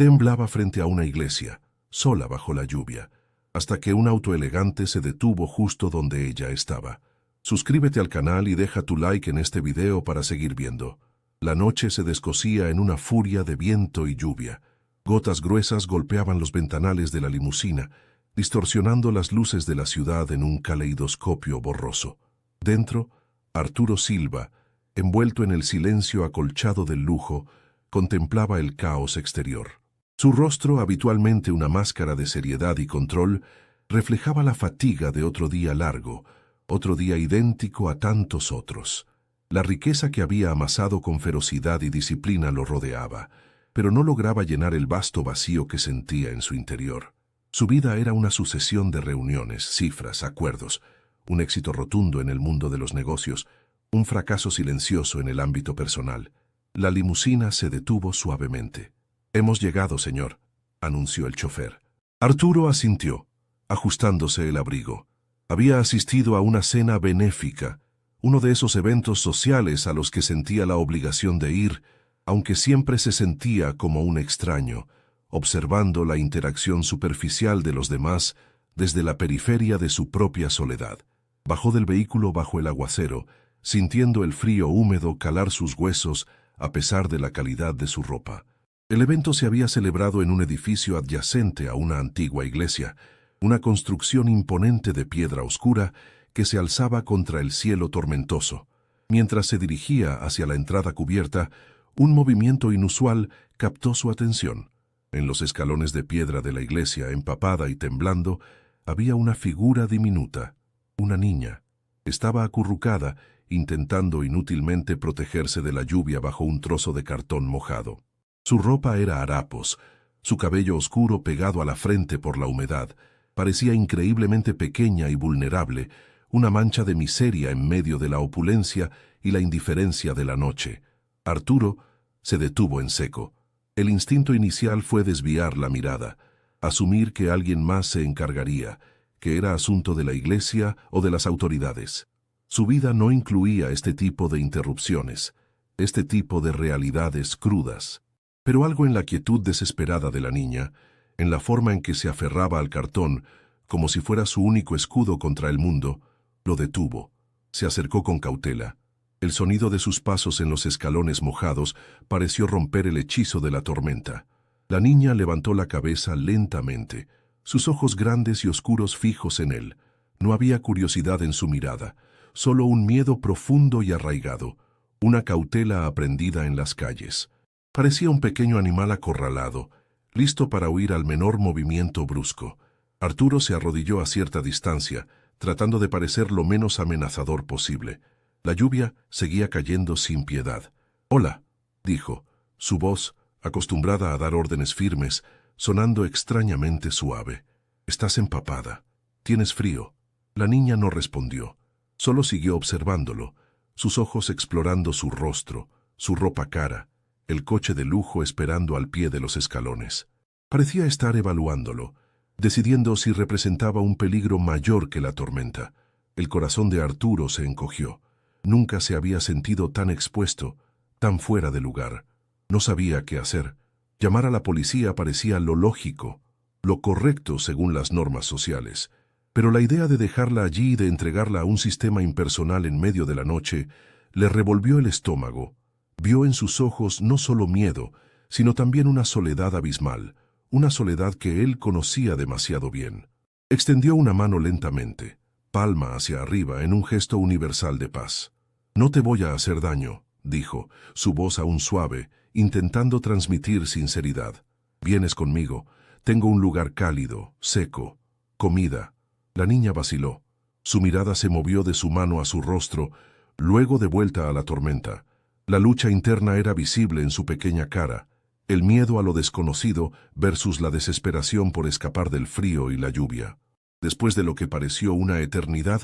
Temblaba frente a una iglesia, sola bajo la lluvia, hasta que un auto elegante se detuvo justo donde ella estaba. Suscríbete al canal y deja tu like en este video para seguir viendo. La noche se descosía en una furia de viento y lluvia. Gotas gruesas golpeaban los ventanales de la limusina, distorsionando las luces de la ciudad en un caleidoscopio borroso. Dentro, Arturo Silva, envuelto en el silencio acolchado del lujo, contemplaba el caos exterior. Su rostro, habitualmente una máscara de seriedad y control, reflejaba la fatiga de otro día largo, otro día idéntico a tantos otros. La riqueza que había amasado con ferocidad y disciplina lo rodeaba, pero no lograba llenar el vasto vacío que sentía en su interior. Su vida era una sucesión de reuniones, cifras, acuerdos, un éxito rotundo en el mundo de los negocios, un fracaso silencioso en el ámbito personal. La limusina se detuvo suavemente. «Hemos llegado, señor», anunció el chofer. Arturo asintió, ajustándose el abrigo. Había asistido a una cena benéfica, uno de esos eventos sociales a los que sentía la obligación de ir, aunque siempre se sentía como un extraño, observando la interacción superficial de los demás desde la periferia de su propia soledad. Bajó del vehículo bajo el aguacero, sintiendo el frío húmedo calar sus huesos a pesar de la calidad de su ropa. El evento se había celebrado en un edificio adyacente a una antigua iglesia, una construcción imponente de piedra oscura que se alzaba contra el cielo tormentoso. Mientras se dirigía hacia la entrada cubierta, un movimiento inusual captó su atención. En los escalones de piedra de la iglesia, empapada y temblando, había una figura diminuta, una niña. Estaba acurrucada, intentando inútilmente protegerse de la lluvia bajo un trozo de cartón mojado. Su ropa era harapos, su cabello oscuro pegado a la frente por la humedad, parecía increíblemente pequeña y vulnerable, una mancha de miseria en medio de la opulencia y la indiferencia de la noche. Arturo se detuvo en seco. El instinto inicial fue desviar la mirada, asumir que alguien más se encargaría, que era asunto de la iglesia o de las autoridades. Su vida no incluía este tipo de interrupciones, este tipo de realidades crudas. Pero algo en la quietud desesperada de la niña, en la forma en que se aferraba al cartón, como si fuera su único escudo contra el mundo, lo detuvo. Se acercó con cautela. El sonido de sus pasos en los escalones mojados pareció romper el hechizo de la tormenta. La niña levantó la cabeza lentamente, sus ojos grandes y oscuros fijos en él. No había curiosidad en su mirada, solo un miedo profundo y arraigado, una cautela aprendida en las calles. Parecía un pequeño animal acorralado, listo para huir al menor movimiento brusco. Arturo se arrodilló a cierta distancia, tratando de parecer lo menos amenazador posible. La lluvia seguía cayendo sin piedad. «Hola», dijo, su voz, acostumbrada a dar órdenes firmes, sonando extrañamente suave. «Estás empapada. ¿Tienes frío?» La niña no respondió. Solo siguió observándolo, sus ojos explorando su rostro, su ropa cara, el coche de lujo esperando al pie de los escalones. Parecía estar evaluándolo, decidiendo si representaba un peligro mayor que la tormenta. El corazón de Arturo se encogió. Nunca se había sentido tan expuesto, tan fuera de lugar. No sabía qué hacer. Llamar a la policía parecía lo lógico, lo correcto según las normas sociales. Pero la idea de dejarla allí y de entregarla a un sistema impersonal en medio de la noche le revolvió el estómago. Vio en sus ojos no solo miedo, sino también una soledad abismal, una soledad que él conocía demasiado bien. Extendió una mano lentamente, palma hacia arriba en un gesto universal de paz. «No te voy a hacer daño», dijo, su voz aún suave, intentando transmitir sinceridad. «Vienes conmigo. Tengo un lugar cálido, seco, comida». La niña vaciló. Su mirada se movió de su mano a su rostro, luego de vuelta a la tormenta. La lucha interna era visible en su pequeña cara, el miedo a lo desconocido versus la desesperación por escapar del frío y la lluvia. Después de lo que pareció una eternidad,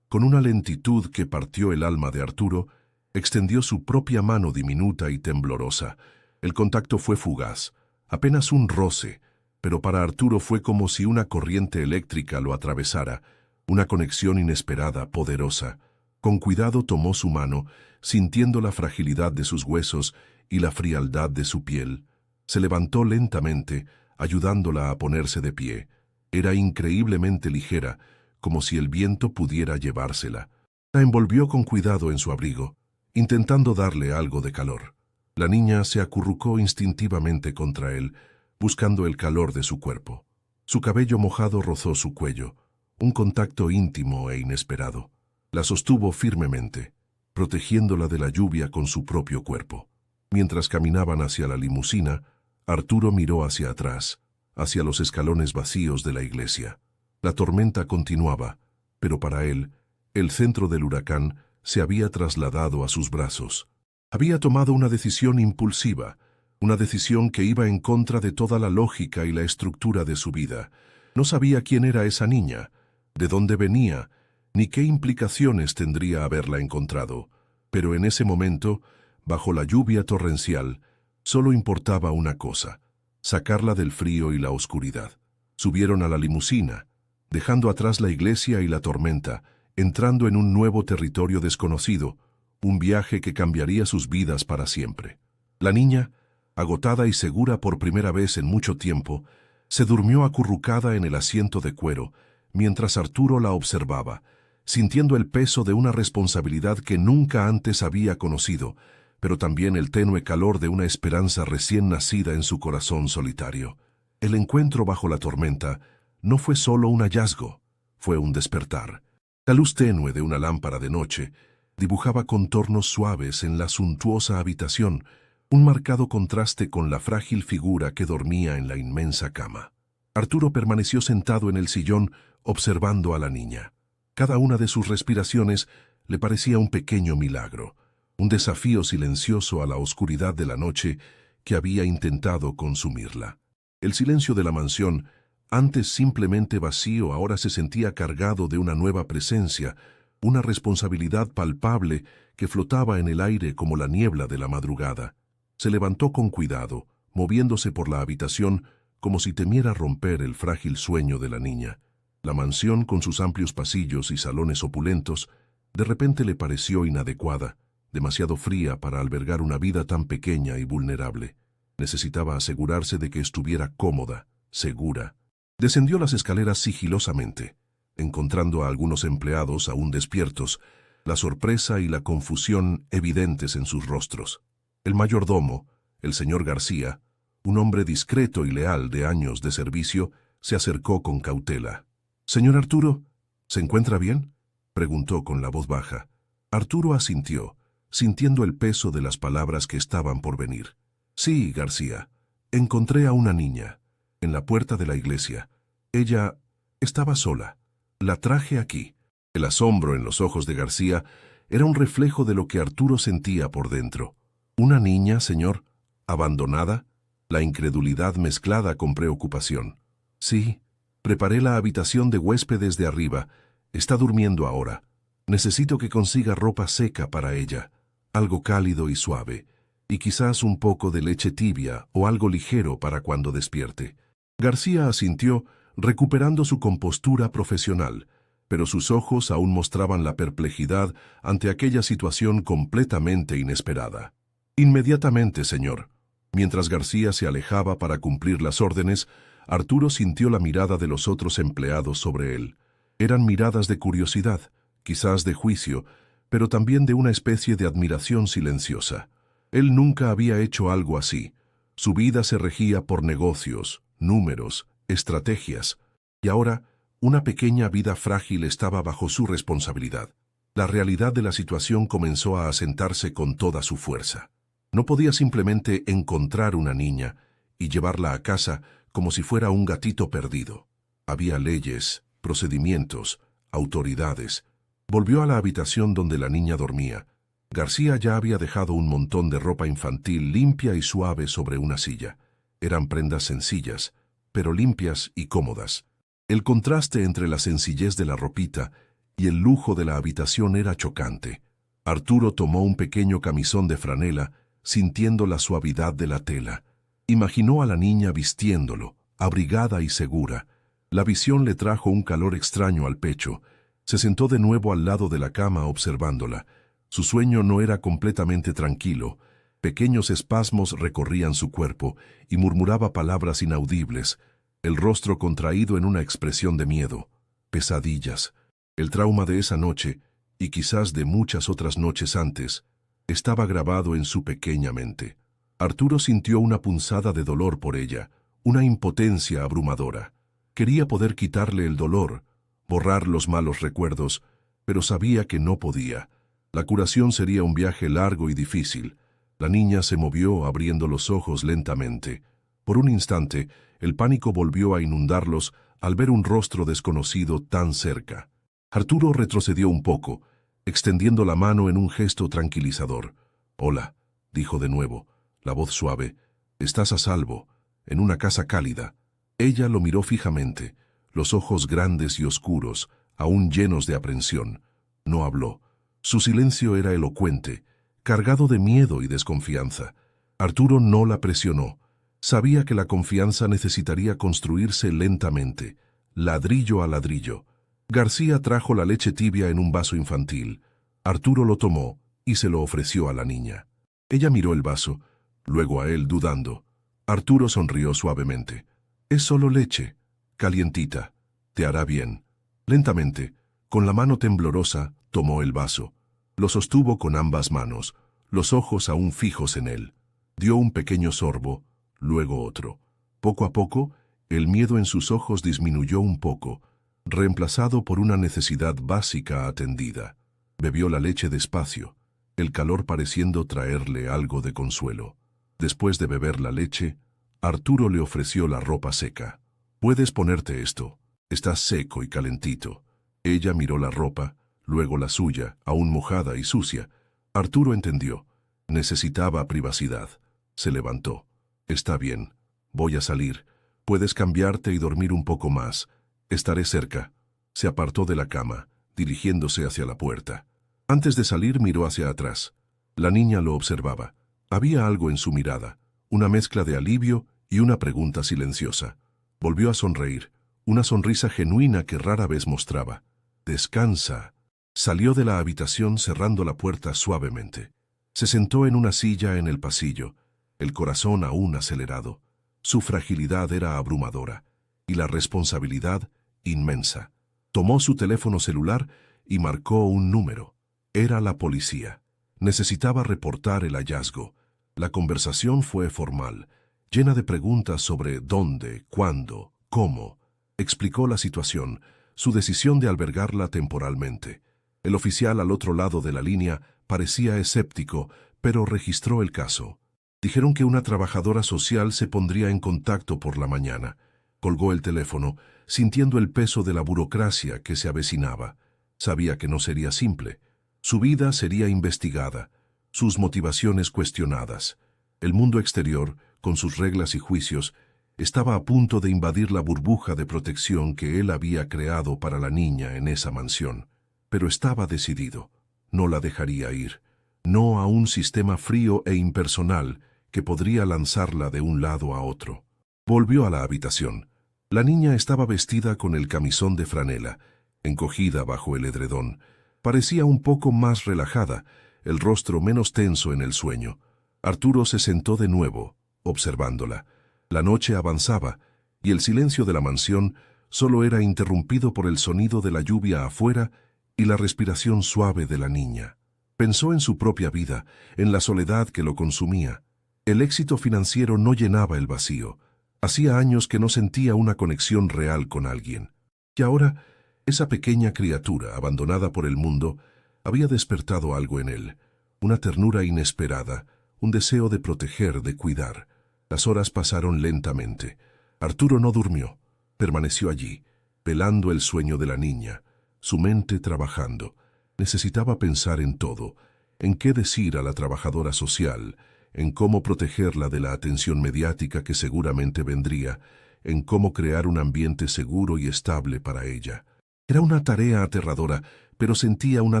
con una lentitud que partió el alma de Arturo, extendió su propia mano diminuta y temblorosa. El contacto fue fugaz, apenas un roce, pero para Arturo fue como si una corriente eléctrica lo atravesara, una conexión inesperada, poderosa. Con cuidado tomó su mano, sintiendo la fragilidad de sus huesos y la frialdad de su piel. Se levantó lentamente, ayudándola a ponerse de pie. Era increíblemente ligera, como si el viento pudiera llevársela. La envolvió con cuidado en su abrigo, intentando darle algo de calor. La niña se acurrucó instintivamente contra él, buscando el calor de su cuerpo. Su cabello mojado rozó su cuello, un contacto íntimo e inesperado. La sostuvo firmemente, protegiéndola de la lluvia con su propio cuerpo. Mientras caminaban hacia la limusina, Arturo miró hacia atrás, hacia los escalones vacíos de la iglesia. La tormenta continuaba, pero para él, el centro del huracán se había trasladado a sus brazos. Había tomado una decisión impulsiva, una decisión que iba en contra de toda la lógica y la estructura de su vida. No sabía quién era esa niña, de dónde venía, ni qué implicaciones tendría haberla encontrado. Pero en ese momento, bajo la lluvia torrencial, solo importaba una cosa: sacarla del frío y la oscuridad. Subieron a la limusina, dejando atrás la iglesia y la tormenta, entrando en un nuevo territorio desconocido, un viaje que cambiaría sus vidas para siempre. La niña, agotada y segura por primera vez en mucho tiempo, se durmió acurrucada en el asiento de cuero, mientras Arturo la observaba, sintiendo el peso de una responsabilidad que nunca antes había conocido, pero también el tenue calor de una esperanza recién nacida en su corazón solitario. El encuentro bajo la tormenta no fue solo un hallazgo, fue un despertar. La luz tenue de una lámpara de noche dibujaba contornos suaves en la suntuosa habitación, un marcado contraste con la frágil figura que dormía en la inmensa cama. Arturo permaneció sentado en el sillón observando a la niña. Cada una de sus respiraciones le parecía un pequeño milagro, un desafío silencioso a la oscuridad de la noche que había intentado consumirla. El silencio de la mansión, antes simplemente vacío, ahora se sentía cargado de una nueva presencia, una responsabilidad palpable que flotaba en el aire como la niebla de la madrugada. Se levantó con cuidado, moviéndose por la habitación como si temiera romper el frágil sueño de la niña. La mansión, con sus amplios pasillos y salones opulentos, de repente le pareció inadecuada, demasiado fría para albergar una vida tan pequeña y vulnerable. Necesitaba asegurarse de que estuviera cómoda, segura. Descendió las escaleras sigilosamente, encontrando a algunos empleados aún despiertos, la sorpresa y la confusión evidentes en sus rostros. El mayordomo, el señor García, un hombre discreto y leal de años de servicio, se acercó con cautela. «Señor Arturo, ¿se encuentra bien?», preguntó con la voz baja. Arturo asintió, sintiendo el peso de las palabras que estaban por venir. «Sí, García, encontré a una niña, en la puerta de la iglesia. Ella estaba sola. La traje aquí». El asombro en los ojos de García era un reflejo de lo que Arturo sentía por dentro. «¿Una niña, señor? ¿Abandonada?», la incredulidad mezclada con preocupación. «Sí, preparé la habitación de huéspedes de arriba. Está durmiendo ahora. Necesito que consiga ropa seca para ella, algo cálido y suave, y quizás un poco de leche tibia o algo ligero para cuando despierte». García asintió, recuperando su compostura profesional, pero sus ojos aún mostraban la perplejidad ante aquella situación completamente inesperada. «Inmediatamente, señor». Mientras García se alejaba para cumplir las órdenes, Arturo sintió la mirada de los otros empleados sobre él. Eran miradas de curiosidad, quizás de juicio, pero también de una especie de admiración silenciosa. Él nunca había hecho algo así. Su vida se regía por negocios, números, estrategias, y ahora una pequeña vida frágil estaba bajo su responsabilidad. La realidad de la situación comenzó a asentarse con toda su fuerza. No podía simplemente encontrar una niña y llevarla a casa como si fuera un gatito perdido. Había leyes, procedimientos, autoridades. Volvió a la habitación donde la niña dormía. García ya había dejado un montón de ropa infantil limpia y suave sobre una silla. Eran prendas sencillas, pero limpias y cómodas. El contraste entre la sencillez de la ropita y el lujo de la habitación era chocante. Arturo tomó un pequeño camisón de franela, sintiendo la suavidad de la tela. Imaginó a la niña vistiéndolo, abrigada y segura. La visión le trajo un calor extraño al pecho. Se sentó de nuevo al lado de la cama observándola. Su sueño no era completamente tranquilo. Pequeños espasmos recorrían su cuerpo y murmuraba palabras inaudibles, el rostro contraído en una expresión de miedo. Pesadillas. El trauma de esa noche, y quizás de muchas otras noches antes, estaba grabado en su pequeña mente. Arturo sintió una punzada de dolor por ella, una impotencia abrumadora. Quería poder quitarle el dolor, borrar los malos recuerdos, pero sabía que no podía. La curación sería un viaje largo y difícil. La niña se movió abriendo los ojos lentamente. Por un instante, el pánico volvió a inundarlos al ver un rostro desconocido tan cerca. Arturo retrocedió un poco, extendiendo la mano en un gesto tranquilizador. «Hola», dijo de nuevo, la voz suave. «Estás a salvo, en una casa cálida». Ella lo miró fijamente, los ojos grandes y oscuros, aún llenos de aprensión. No habló. Su silencio era elocuente, cargado de miedo y desconfianza. Arturo no la presionó. Sabía que la confianza necesitaría construirse lentamente, ladrillo a ladrillo. García trajo la leche tibia en un vaso infantil. Arturo lo tomó y se lo ofreció a la niña. Ella miró el vaso, luego a él dudando. Arturo sonrió suavemente. «Es solo leche, calientita. Te hará bien». Lentamente, con la mano temblorosa, tomó el vaso. Lo sostuvo con ambas manos, los ojos aún fijos en él. Dio un pequeño sorbo, luego otro. Poco a poco, el miedo en sus ojos disminuyó un poco, reemplazado por una necesidad básica atendida. Bebió la leche despacio, el calor pareciendo traerle algo de consuelo. Después de beber la leche, Arturo le ofreció la ropa seca. «Puedes ponerte esto. Está seco y calentito». Ella miró la ropa, luego la suya, aún mojada y sucia. Arturo entendió. Necesitaba privacidad. Se levantó. «Está bien. Voy a salir. Puedes cambiarte y dormir un poco más. Estaré cerca». Se apartó de la cama, dirigiéndose hacia la puerta. Antes de salir miró hacia atrás. La niña lo observaba. Había algo en su mirada, una mezcla de alivio y una pregunta silenciosa. Volvió a sonreír, una sonrisa genuina que rara vez mostraba. «Descansa». Salió de la habitación cerrando la puerta suavemente. Se sentó en una silla en el pasillo, el corazón aún acelerado. Su fragilidad era abrumadora y la responsabilidad inmensa. Tomó su teléfono celular y marcó un número. Era la policía. Necesitaba reportar el hallazgo. La conversación fue formal, llena de preguntas sobre dónde, cuándo, cómo. Explicó la situación, su decisión de albergarla temporalmente. El oficial al otro lado de la línea parecía escéptico, pero registró el caso. Dijeron que una trabajadora social se pondría en contacto por la mañana. Colgó el teléfono, sintiendo el peso de la burocracia que se avecinaba. Sabía que no sería simple. Su vida sería investigada, sus motivaciones cuestionadas. El mundo exterior, con sus reglas y juicios, estaba a punto de invadir la burbuja de protección que él había creado para la niña en esa mansión. Pero estaba decidido. No la dejaría ir. No a un sistema frío e impersonal que podría lanzarla de un lado a otro. Volvió a la habitación. La niña estaba vestida con el camisón de franela, encogida bajo el edredón. Parecía un poco más relajada, el rostro menos tenso en el sueño. Arturo se sentó de nuevo, observándola. La noche avanzaba, y el silencio de la mansión solo era interrumpido por el sonido de la lluvia afuera y la respiración suave de la niña. Pensó en su propia vida, en la soledad que lo consumía. El éxito financiero no llenaba el vacío. Hacía años que no sentía una conexión real con alguien. Y ahora, esa pequeña criatura, abandonada por el mundo, había despertado algo en él. Una ternura inesperada, un deseo de proteger, de cuidar. Las horas pasaron lentamente. Arturo no durmió. Permaneció allí, velando el sueño de la niña, su mente trabajando. Necesitaba pensar en todo, en qué decir a la trabajadora social, en cómo protegerla de la atención mediática que seguramente vendría, en cómo crear un ambiente seguro y estable para ella. Era una tarea aterradora, pero sentía una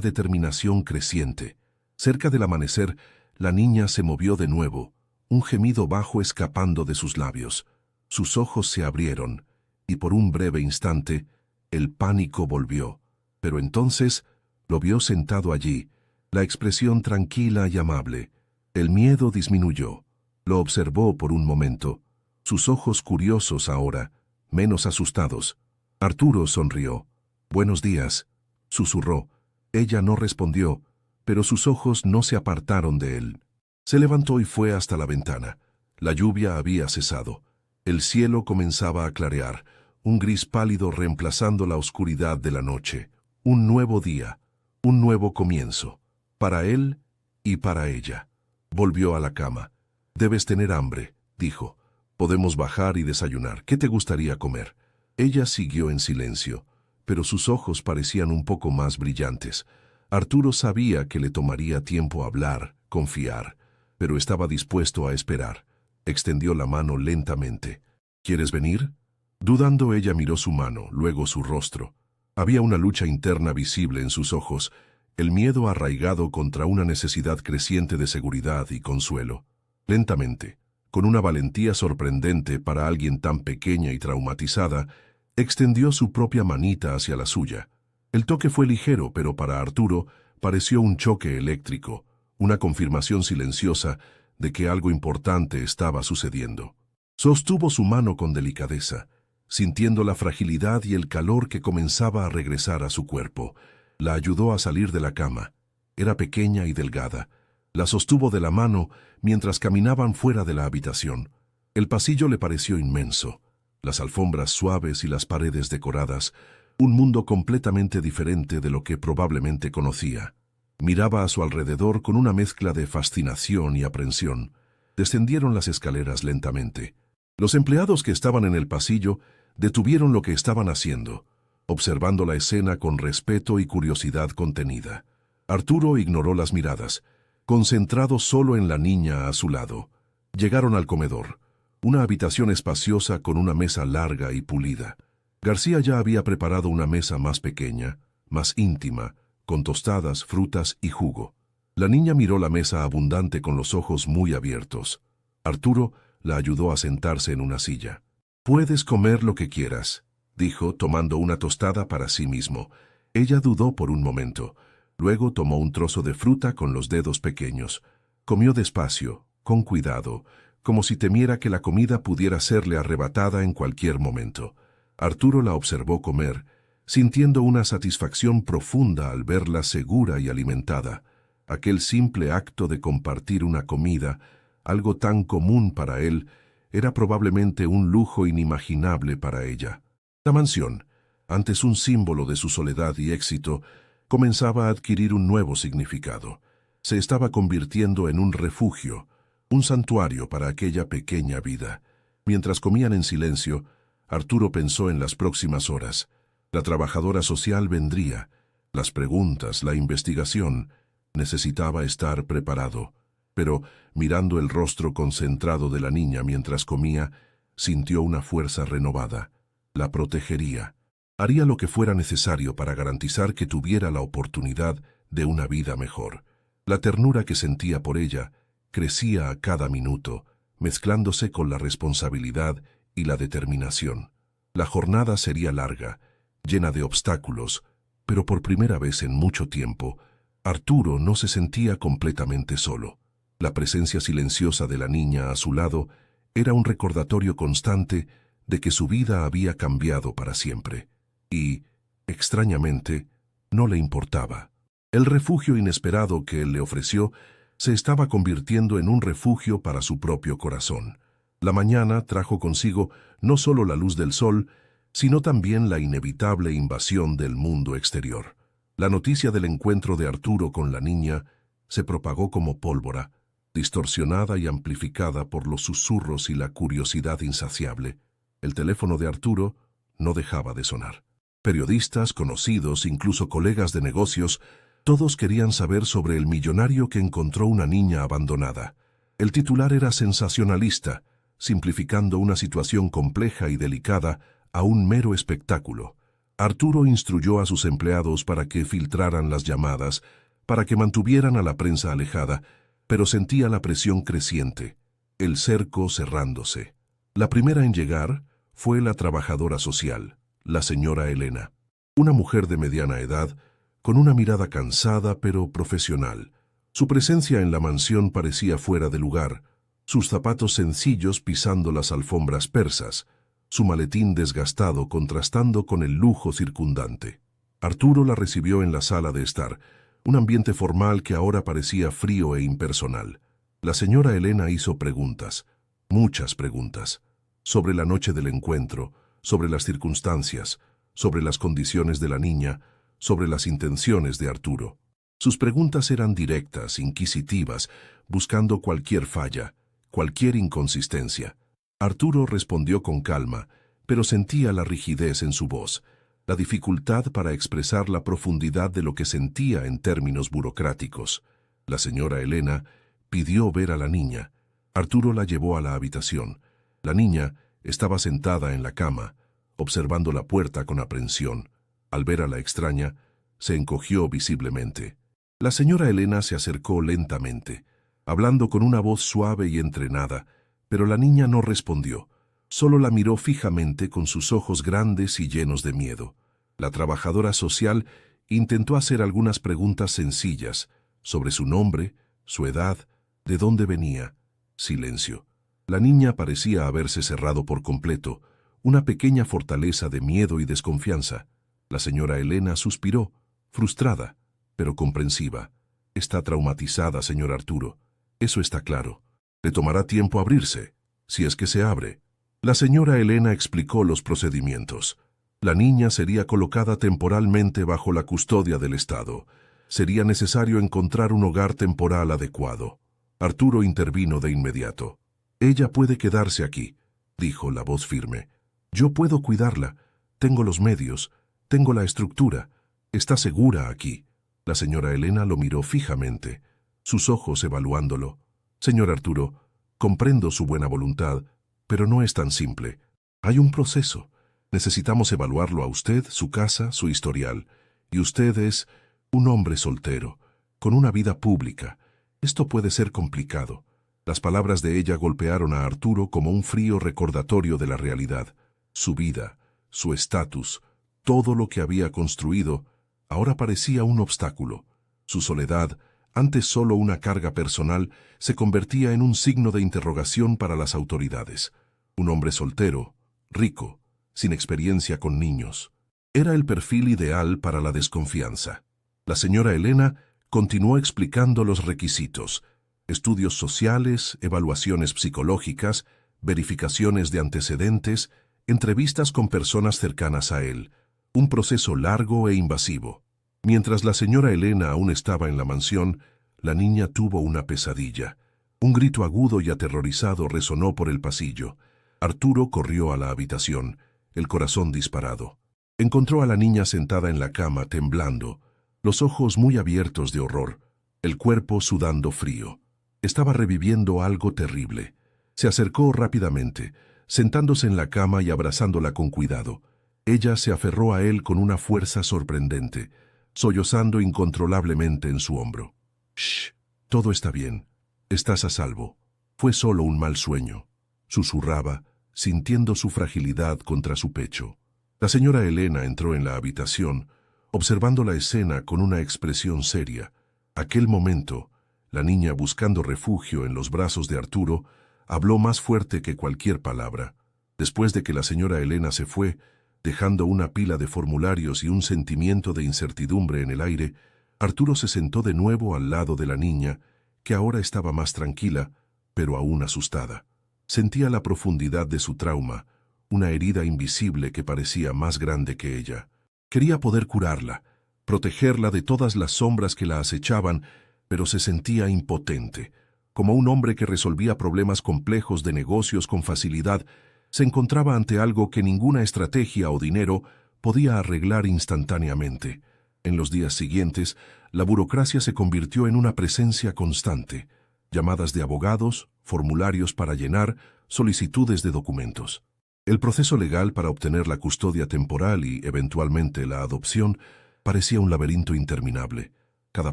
determinación creciente. Cerca del amanecer, la niña se movió de nuevo, un gemido bajo escapando de sus labios. Sus ojos se abrieron, y por un breve instante, el pánico volvió. Pero entonces lo vio sentado allí, la expresión tranquila y amable. El miedo disminuyó. Lo observó por un momento, sus ojos curiosos ahora, menos asustados. Arturo sonrió. «Buenos días», susurró. Ella no respondió, pero sus ojos no se apartaron de él. Se levantó y fue hasta la ventana. La lluvia había cesado. El cielo comenzaba a clarear, un gris pálido reemplazando la oscuridad de la noche. Un nuevo día, un nuevo comienzo, para él y para ella. Volvió a la cama. «Debes tener hambre», dijo. «Podemos bajar y desayunar. ¿Qué te gustaría comer?» Ella siguió en silencio, pero sus ojos parecían un poco más brillantes. Arturo sabía que le tomaría tiempo hablar, confiar, pero estaba dispuesto a esperar. Extendió la mano lentamente. «¿Quieres venir?» Dudando, ella miró su mano, luego su rostro. Había una lucha interna visible en sus ojos, el miedo arraigado contra una necesidad creciente de seguridad y consuelo. Lentamente, con una valentía sorprendente para alguien tan pequeña y traumatizada, extendió su propia manita hacia la suya. El toque fue ligero, pero para Arturo pareció un choque eléctrico, una confirmación silenciosa de que algo importante estaba sucediendo. Sostuvo su mano con delicadeza, sintiendo la fragilidad y el calor que comenzaba a regresar a su cuerpo. La ayudó a salir de la cama. Era pequeña y delgada. La sostuvo de la mano mientras caminaban fuera de la habitación. El pasillo le pareció inmenso. Las alfombras suaves y las paredes decoradas, un mundo completamente diferente de lo que probablemente conocía. Miraba a su alrededor con una mezcla de fascinación y aprensión. Descendieron las escaleras lentamente. Los empleados que estaban en el pasillo detuvieron lo que estaban haciendo, observando la escena con respeto y curiosidad contenida. Arturo ignoró las miradas, concentrado solo en la niña a su lado. Llegaron al comedor, una habitación espaciosa con una mesa larga y pulida. García ya había preparado una mesa más pequeña, más íntima, con tostadas, frutas y jugo. La niña miró la mesa abundante con los ojos muy abiertos. Arturo la ayudó a sentarse en una silla. «Puedes comer lo que quieras», dijo, tomando una tostada para sí mismo. Ella dudó por un momento. Luego tomó un trozo de fruta con los dedos pequeños. Comió despacio, con cuidado, como si temiera que la comida pudiera serle arrebatada en cualquier momento. Arturo la observó comer, sintiendo una satisfacción profunda al verla segura y alimentada. Aquel simple acto de compartir una comida, algo tan común para él, era probablemente un lujo inimaginable para ella. La mansión, antes un símbolo de su soledad y éxito, comenzaba a adquirir un nuevo significado. Se estaba convirtiendo en un refugio, un santuario para aquella pequeña vida. Mientras comían en silencio, Arturo pensó en las próximas horas. La trabajadora social vendría. Las preguntas, la investigación. Necesitaba estar preparado. Pero, mirando el rostro concentrado de la niña mientras comía, sintió una fuerza renovada. La protegería. Haría lo que fuera necesario para garantizar que tuviera la oportunidad de una vida mejor. La ternura que sentía por ella crecía a cada minuto, mezclándose con la responsabilidad y la determinación. La jornada sería larga, llena de obstáculos, pero por primera vez en mucho tiempo, Arturo no se sentía completamente solo. La presencia silenciosa de la niña a su lado era un recordatorio constante de que su vida había cambiado para siempre. Y, extrañamente, no le importaba. El refugio inesperado que él le ofreció se estaba convirtiendo en un refugio para su propio corazón. La mañana trajo consigo no solo la luz del sol, sino también la inevitable invasión del mundo exterior. La noticia del encuentro de Arturo con la niña se propagó como pólvora, distorsionada y amplificada por los susurros y la curiosidad insaciable. El teléfono de Arturo no dejaba de sonar. Periodistas, conocidos, incluso colegas de negocios, todos querían saber sobre el millonario que encontró una niña abandonada. El titular era sensacionalista, simplificando una situación compleja y delicada a un mero espectáculo. Arturo instruyó a sus empleados para que filtraran las llamadas, para que mantuvieran a la prensa alejada, pero sentía la presión creciente, el cerco cerrándose. La primera en llegar fue la trabajadora social, la señora Elena, una mujer de mediana edad, con una mirada cansada pero profesional. Su presencia en la mansión parecía fuera de lugar, sus zapatos sencillos pisando las alfombras persas, su maletín desgastado contrastando con el lujo circundante. Arturo la recibió en la sala de estar, un ambiente formal que ahora parecía frío e impersonal. La señora Elena hizo preguntas, muchas preguntas, sobre la noche del encuentro, sobre las circunstancias, sobre las condiciones de la niña, sobre las intenciones de Arturo. Sus preguntas eran directas, inquisitivas, buscando cualquier falla, cualquier inconsistencia. Arturo respondió con calma, pero sentía la rigidez en su voz, la dificultad para expresar la profundidad de lo que sentía en términos burocráticos. La señora Elena pidió ver a la niña. Arturo la llevó a la habitación. La niña estaba sentada en la cama, observando la puerta con aprensión. Al ver a la extraña, se encogió visiblemente. La señora Elena se acercó lentamente, hablando con una voz suave y entrenada, pero la niña no respondió. Solo la miró fijamente con sus ojos grandes y llenos de miedo. La trabajadora social intentó hacer algunas preguntas sencillas sobre su nombre, su edad, de dónde venía. Silencio. La niña parecía haberse cerrado por completo, una pequeña fortaleza de miedo y desconfianza. La señora Elena suspiró, frustrada, pero comprensiva. Está traumatizada, señor Arturo. Eso está claro. Le tomará tiempo abrirse, si es que se abre. La señora Elena explicó los procedimientos. La niña sería colocada temporalmente bajo la custodia del Estado. Sería necesario encontrar un hogar temporal adecuado. Arturo intervino de inmediato. Ella puede quedarse aquí, dijo la voz firme. Yo puedo cuidarla. Tengo los medios. Tengo la estructura. Está segura aquí. La señora Elena lo miró fijamente, sus ojos evaluándolo. Señor Arturo, comprendo su buena voluntad, pero no es tan simple. Hay un proceso. Necesitamos evaluarlo a usted, su casa, su historial. Y usted es un hombre soltero, con una vida pública. Esto puede ser complicado. Las palabras de ella golpearon a Arturo como un frío recordatorio de la realidad. Su vida, su estatus, todo lo que había construido, ahora parecía un obstáculo. Su soledad, antes solo una carga personal, se convertía en un signo de interrogación para las autoridades. Un hombre soltero, rico, sin experiencia con niños. Era el perfil ideal para la desconfianza. La señora Elena continuó explicando los requisitos: estudios sociales, evaluaciones psicológicas, verificaciones de antecedentes, entrevistas con personas cercanas a él. Un proceso largo e invasivo. Mientras la señora Elena aún estaba en la mansión, la niña tuvo una pesadilla. Un grito agudo y aterrorizado resonó por el pasillo. Arturo corrió a la habitación, el corazón disparado. Encontró a la niña sentada en la cama, temblando, los ojos muy abiertos de horror, el cuerpo sudando frío. Estaba reviviendo algo terrible. Se acercó rápidamente, sentándose en la cama y abrazándola con cuidado. Ella se aferró a él con una fuerza sorprendente, sollozando incontrolablemente en su hombro. «Shh, todo está bien. Estás a salvo. Fue solo un mal sueño», susurraba, sintiendo su fragilidad contra su pecho. La señora Elena entró en la habitación, observando la escena con una expresión seria. Aquel momento, la niña, buscando refugio en los brazos de Arturo, habló más fuerte que cualquier palabra. Después de que la señora Elena se fue, dejando una pila de formularios y un sentimiento de incertidumbre en el aire, Arturo se sentó de nuevo al lado de la niña, que ahora estaba más tranquila, pero aún asustada. Sentía la profundidad de su trauma, una herida invisible que parecía más grande que ella. Quería poder curarla, protegerla de todas las sombras que la acechaban, pero se sentía impotente. Como un hombre que resolvía problemas complejos de negocios con facilidad, se encontraba ante algo que ninguna estrategia o dinero podía arreglar instantáneamente. En los días siguientes, la burocracia se convirtió en una presencia constante. Llamadas de abogados, formularios para llenar, solicitudes de documentos. El proceso legal para obtener la custodia temporal y, eventualmente, la adopción parecía un laberinto interminable. Cada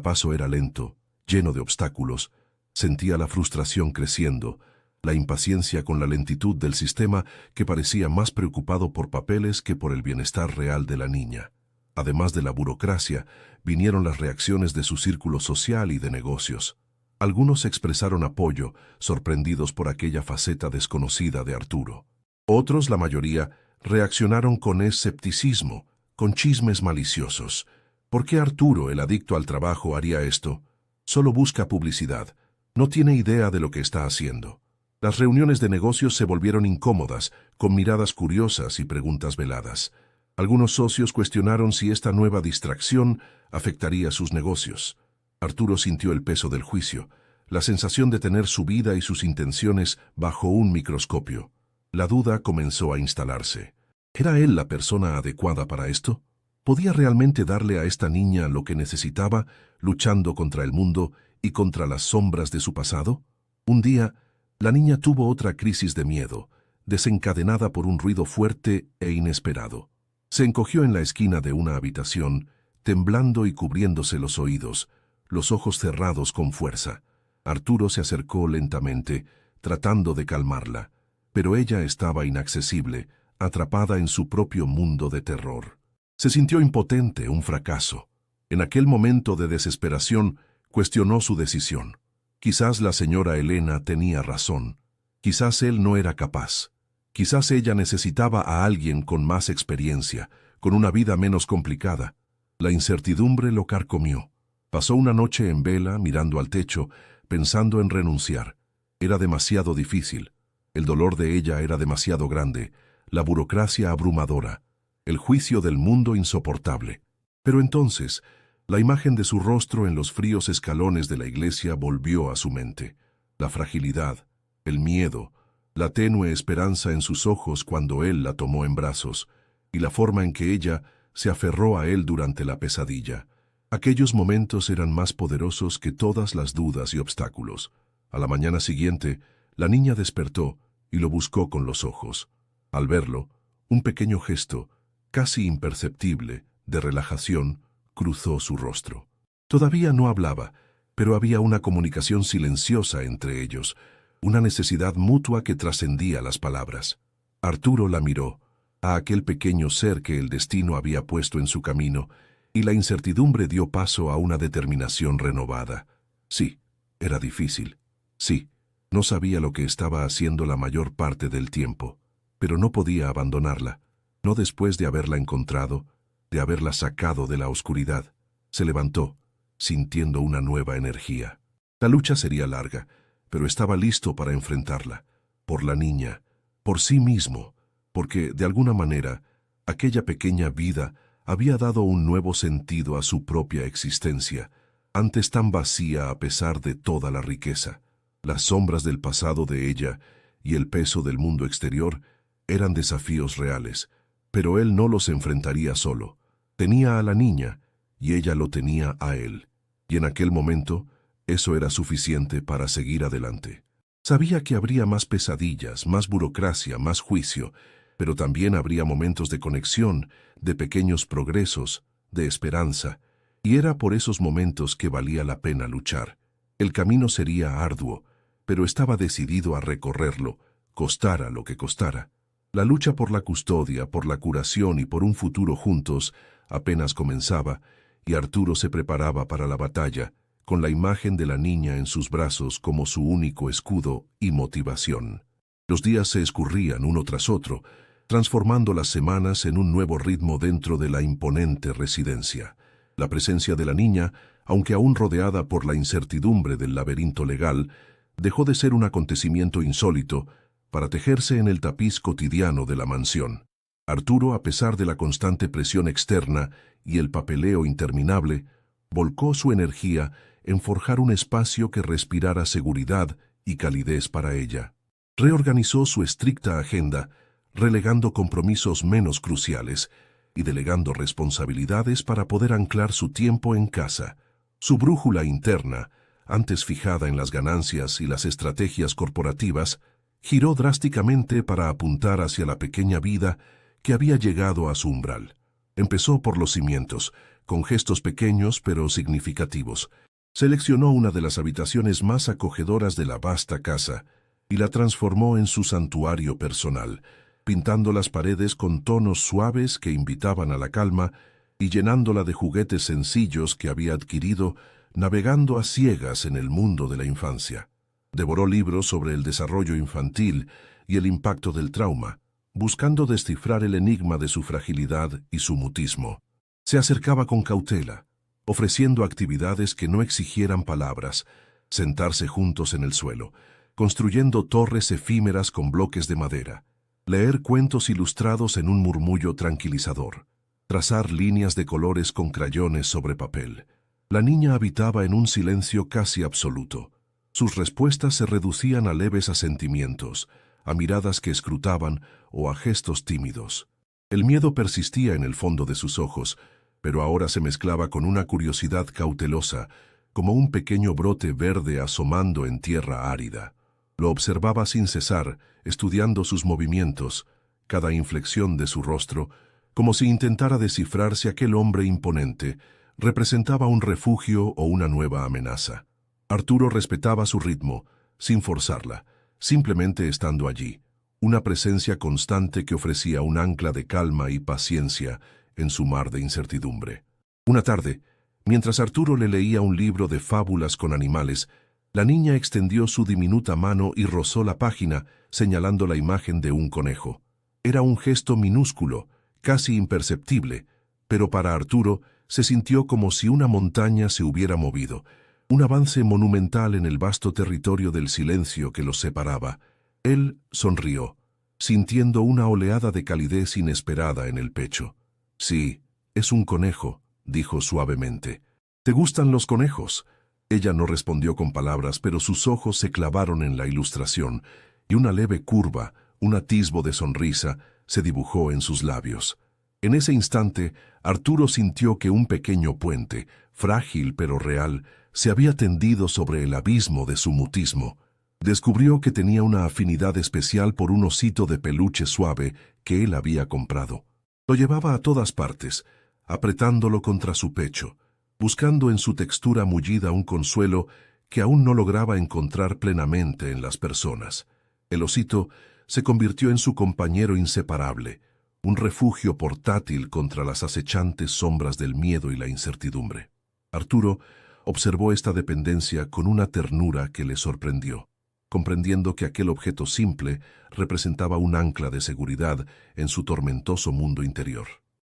paso era lento, lleno de obstáculos. Sentía la frustración creciendo, la impaciencia con la lentitud del sistema que parecía más preocupado por papeles que por el bienestar real de la niña. Además de la burocracia, vinieron las reacciones de su círculo social y de negocios. Algunos expresaron apoyo, sorprendidos por aquella faceta desconocida de Arturo. Otros, la mayoría, reaccionaron con escepticismo, con chismes maliciosos. ¿Por qué Arturo, el adicto al trabajo, haría esto? Solo busca publicidad. No tiene idea de lo que está haciendo. Las reuniones de negocios se volvieron incómodas, con miradas curiosas y preguntas veladas. Algunos socios cuestionaron si esta nueva distracción afectaría sus negocios. Arturo sintió el peso del juicio, la sensación de tener su vida y sus intenciones bajo un microscopio. La duda comenzó a instalarse. ¿Era él la persona adecuada para esto? ¿Podía realmente darle a esta niña lo que necesitaba, luchando contra el mundo y contra las sombras de su pasado? Un día, la niña tuvo otra crisis de miedo, desencadenada por un ruido fuerte e inesperado. Se encogió en la esquina de una habitación, temblando y cubriéndose los oídos, los ojos cerrados con fuerza. Arturo se acercó lentamente, tratando de calmarla, pero ella estaba inaccesible, atrapada en su propio mundo de terror. Se sintió impotente, un fracaso. En aquel momento de desesperación, cuestionó su decisión. Quizás la señora Elena tenía razón. Quizás él no era capaz. Quizás ella necesitaba a alguien con más experiencia, con una vida menos complicada. La incertidumbre lo carcomió. Pasó una noche en vela, mirando al techo, pensando en renunciar. Era demasiado difícil. El dolor de ella era demasiado grande, la burocracia abrumadora, el juicio del mundo insoportable. Pero entonces, la imagen de su rostro en los fríos escalones de la iglesia volvió a su mente. La fragilidad, el miedo, la tenue esperanza en sus ojos cuando él la tomó en brazos, y la forma en que ella se aferró a él durante la pesadilla. Aquellos momentos eran más poderosos que todas las dudas y obstáculos. A la mañana siguiente, la niña despertó y lo buscó con los ojos. Al verlo, un pequeño gesto, casi imperceptible, de relajación, cruzó su rostro. Todavía no hablaba, pero había una comunicación silenciosa entre ellos, una necesidad mutua que trascendía las palabras. Arturo la miró, a aquel pequeño ser que el destino había puesto en su camino, y la incertidumbre dio paso a una determinación renovada. Sí, era difícil. Sí, no sabía lo que estaba haciendo la mayor parte del tiempo, pero no podía abandonarla, no después de haberla encontrado, de haberla sacado de la oscuridad. Se levantó, sintiendo una nueva energía. La lucha sería larga, pero estaba listo para enfrentarla, por la niña, por sí mismo, porque, de alguna manera, aquella pequeña vida había dado un nuevo sentido a su propia existencia, antes tan vacía a pesar de toda la riqueza. Las sombras del pasado de ella y el peso del mundo exterior eran desafíos reales, pero él no los enfrentaría solo. Tenía a la niña, y ella lo tenía a él, y en aquel momento eso era suficiente para seguir adelante. Sabía que habría más pesadillas, más burocracia, más juicio, pero también habría momentos de conexión, de pequeños progresos, de esperanza, y era por esos momentos que valía la pena luchar. El camino sería arduo, pero estaba decidido a recorrerlo, costara lo que costara. La lucha por la custodia, por la curación y por un futuro juntos apenas comenzaba, y Arturo se preparaba para la batalla, con la imagen de la niña en sus brazos como su único escudo y motivación. Los días se escurrían uno tras otro, transformando las semanas en un nuevo ritmo dentro de la imponente residencia. La presencia de la niña, aunque aún rodeada por la incertidumbre del laberinto legal, dejó de ser un acontecimiento insólito para tejerse en el tapiz cotidiano de la mansión. Arturo, a pesar de la constante presión externa y el papeleo interminable, volcó su energía en forjar un espacio que respirara seguridad y calidez para ella. Reorganizó su estricta agenda, relegando compromisos menos cruciales y delegando responsabilidades para poder anclar su tiempo en casa. Su brújula interna, antes fijada en las ganancias y las estrategias corporativas, giró drásticamente para apuntar hacia la pequeña vida que había llegado a su umbral. Empezó por los cimientos, con gestos pequeños pero significativos. Seleccionó una de las habitaciones más acogedoras de la vasta casa y la transformó en su santuario personal, pintando las paredes con tonos suaves que invitaban a la calma y llenándola de juguetes sencillos que había adquirido navegando a ciegas en el mundo de la infancia. Devoró libros sobre el desarrollo infantil y el impacto del trauma, buscando descifrar el enigma de su fragilidad y su mutismo. Se acercaba con cautela, ofreciendo actividades que no exigieran palabras, sentarse juntos en el suelo, construyendo torres efímeras con bloques de madera, leer cuentos ilustrados en un murmullo tranquilizador, trazar líneas de colores con crayones sobre papel. La niña habitaba en un silencio casi absoluto. Sus respuestas se reducían a leves asentimientos, a miradas que escrutaban o a gestos tímidos. El miedo persistía en el fondo de sus ojos, pero ahora se mezclaba con una curiosidad cautelosa, como un pequeño brote verde asomando en tierra árida. Lo observaba sin cesar, estudiando sus movimientos, cada inflexión de su rostro, como si intentara descifrar si aquel hombre imponente representaba un refugio o una nueva amenaza. Arturo respetaba su ritmo, sin forzarla, simplemente estando allí, una presencia constante que ofrecía un ancla de calma y paciencia en su mar de incertidumbre. Una tarde, mientras Arturo le leía un libro de fábulas con animales, la niña extendió su diminuta mano y rozó la página, señalando la imagen de un conejo. Era un gesto minúsculo, casi imperceptible, pero para Arturo se sintió como si una montaña se hubiera movido, un avance monumental en el vasto territorio del silencio que los separaba. Él sonrió, sintiendo una oleada de calidez inesperada en el pecho. «Sí, es un conejo», dijo suavemente. «¿Te gustan los conejos?». Ella no respondió con palabras, pero sus ojos se clavaron en la ilustración, y una leve curva, un atisbo de sonrisa, se dibujó en sus labios. En ese instante, Arturo sintió que un pequeño puente, frágil pero real, se había tendido sobre el abismo de su mutismo. Descubrió que tenía una afinidad especial por un osito de peluche suave que él había comprado. Lo llevaba a todas partes, apretándolo contra su pecho, buscando en su textura mullida un consuelo que aún no lograba encontrar plenamente en las personas. El osito se convirtió en su compañero inseparable, un refugio portátil contra las acechantes sombras del miedo y la incertidumbre. Arturo observó esta dependencia con una ternura que le sorprendió, comprendiendo que aquel objeto simple representaba un ancla de seguridad en su tormentoso mundo interior.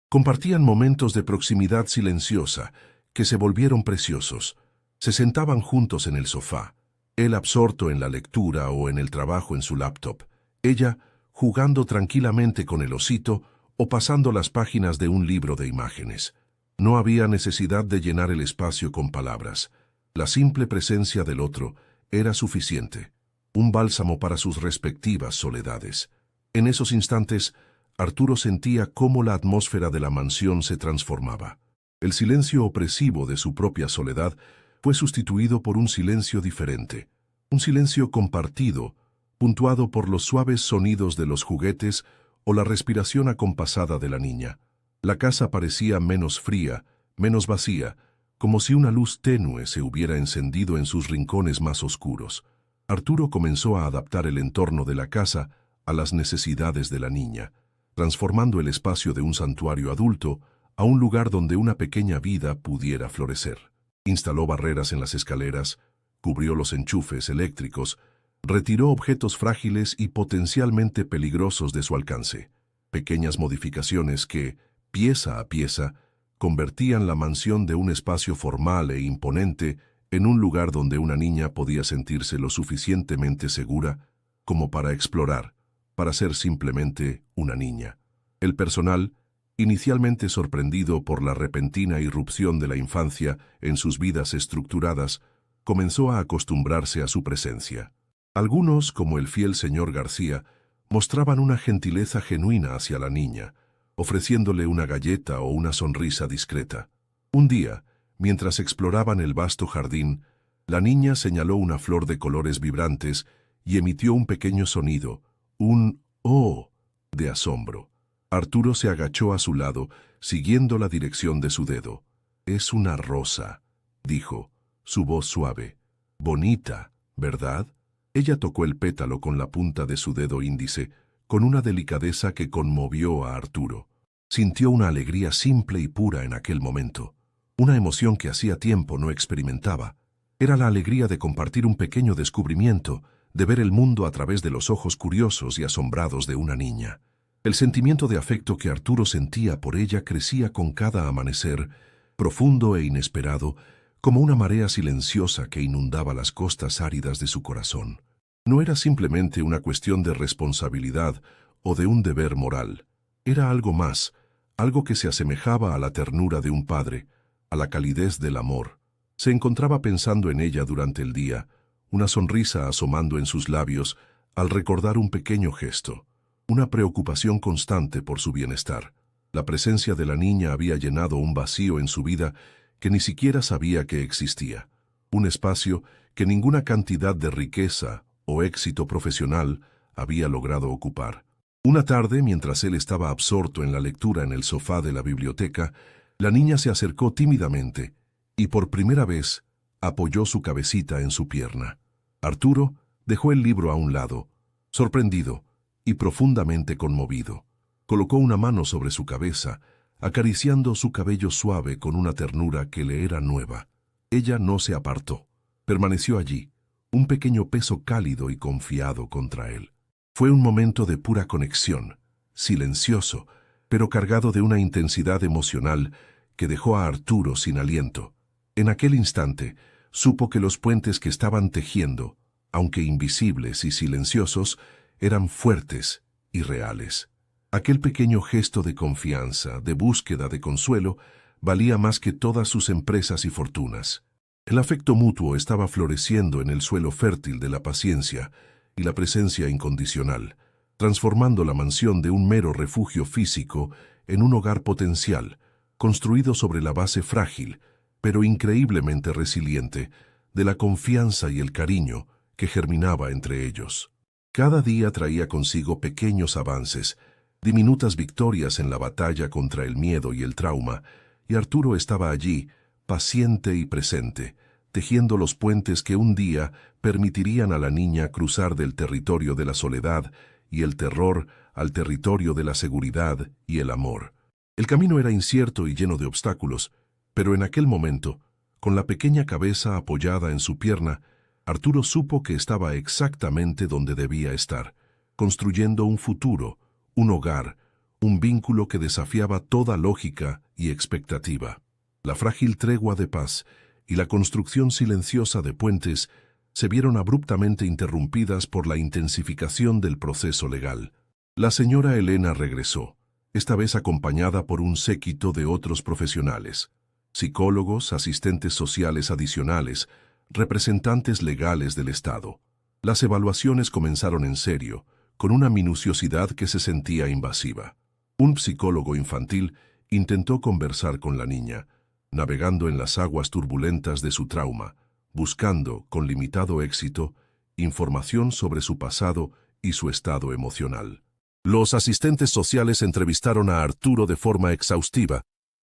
Compartían momentos de proximidad silenciosa que se volvieron preciosos. Se sentaban juntos en el sofá, él absorto en la lectura o en el trabajo en su laptop, ella jugando tranquilamente con el osito o pasando las páginas de un libro de imágenes. No había necesidad de llenar el espacio con palabras. La simple presencia del otro era suficiente, un bálsamo para sus respectivas soledades. En esos instantes, Arturo sentía cómo la atmósfera de la mansión se transformaba. El silencio opresivo de su propia soledad fue sustituido por un silencio diferente, un silencio compartido, puntuado por los suaves sonidos de los juguetes o la respiración acompasada de la niña. La casa parecía menos fría, menos vacía, como si una luz tenue se hubiera encendido en sus rincones más oscuros. Arturo comenzó a adaptar el entorno de la casa a las necesidades de la niña, transformando el espacio de un santuario adulto a un lugar donde una pequeña vida pudiera florecer. Instaló barreras en las escaleras, cubrió los enchufes eléctricos, retiró objetos frágiles y potencialmente peligrosos de su alcance. Pequeñas modificaciones que, pieza a pieza, convertían la mansión de un espacio formal e imponente en un lugar donde una niña podía sentirse lo suficientemente segura como para explorar, para ser simplemente una niña. El personal, inicialmente sorprendido por la repentina irrupción de la infancia en sus vidas estructuradas, comenzó a acostumbrarse a su presencia. Algunos, como el fiel señor García, mostraban una gentileza genuina hacia la niña, ofreciéndole una galleta o una sonrisa discreta. Un día, mientras exploraban el vasto jardín, la niña señaló una flor de colores vibrantes y emitió un pequeño sonido, un «oh» de asombro. Arturo se agachó a su lado, siguiendo la dirección de su dedo. «Es una rosa», dijo, su voz suave. «Bonita, ¿verdad?». Ella tocó el pétalo con la punta de su dedo índice, con una delicadeza que conmovió a Arturo. Sintió una alegría simple y pura en aquel momento, una emoción que hacía tiempo no experimentaba. Era la alegría de compartir un pequeño descubrimiento, de ver el mundo a través de los ojos curiosos y asombrados de una niña. El sentimiento de afecto que Arturo sentía por ella crecía con cada amanecer, profundo e inesperado, como una marea silenciosa que inundaba las costas áridas de su corazón. No era simplemente una cuestión de responsabilidad o de un deber moral. Era algo más, algo que se asemejaba a la ternura de un padre, a la calidez del amor. Se encontraba pensando en ella durante el día, una sonrisa asomando en sus labios al recordar un pequeño gesto, una preocupación constante por su bienestar. La presencia de la niña había llenado un vacío en su vida que ni siquiera sabía que existía, un espacio que ninguna cantidad de riqueza o éxito profesional había logrado ocupar. Una tarde, mientras él estaba absorto en la lectura en el sofá de la biblioteca, la niña se acercó tímidamente y por primera vez apoyó su cabecita en su pierna. Arturo dejó el libro a un lado, sorprendido y profundamente conmovido. Colocó una mano sobre su cabeza, acariciando su cabello suave con una ternura que le era nueva. Ella no se apartó. Permaneció allí, un pequeño peso cálido y confiado contra él. Fue un momento de pura conexión, silencioso, pero cargado de una intensidad emocional que dejó a Arturo sin aliento. En aquel instante, supo que los puentes que estaban tejiendo, aunque invisibles y silenciosos, eran fuertes y reales. Aquel pequeño gesto de confianza, de búsqueda de consuelo, valía más que todas sus empresas y fortunas. El afecto mutuo estaba floreciendo en el suelo fértil de la paciencia y la presencia incondicional, transformando la mansión de un mero refugio físico en un hogar potencial, construido sobre la base frágil, pero increíblemente resiliente, de la confianza y el cariño que germinaba entre ellos. Cada día traía consigo pequeños avances, diminutas victorias en la batalla contra el miedo y el trauma, y Arturo estaba allí, paciente y presente, tejiendo los puentes que un día permitirían a la niña cruzar del territorio de la soledad y el terror al territorio de la seguridad y el amor. El camino era incierto y lleno de obstáculos, pero en aquel momento, con la pequeña cabeza apoyada en su pierna, Arturo supo que estaba exactamente donde debía estar, construyendo un futuro, un hogar, un vínculo que desafiaba toda lógica y expectativa. La frágil tregua de paz y la construcción silenciosa de puentes se vieron abruptamente interrumpidas por la intensificación del proceso legal. La señora Elena regresó, esta vez acompañada por un séquito de otros profesionales, psicólogos, asistentes sociales adicionales, representantes legales del Estado. Las evaluaciones comenzaron en serio, con una minuciosidad que se sentía invasiva. Un psicólogo infantil intentó conversar con la niña, navegando en las aguas turbulentas de su trauma, buscando, con limitado éxito, información sobre su pasado y su estado emocional. Los asistentes sociales entrevistaron a Arturo de forma exhaustiva,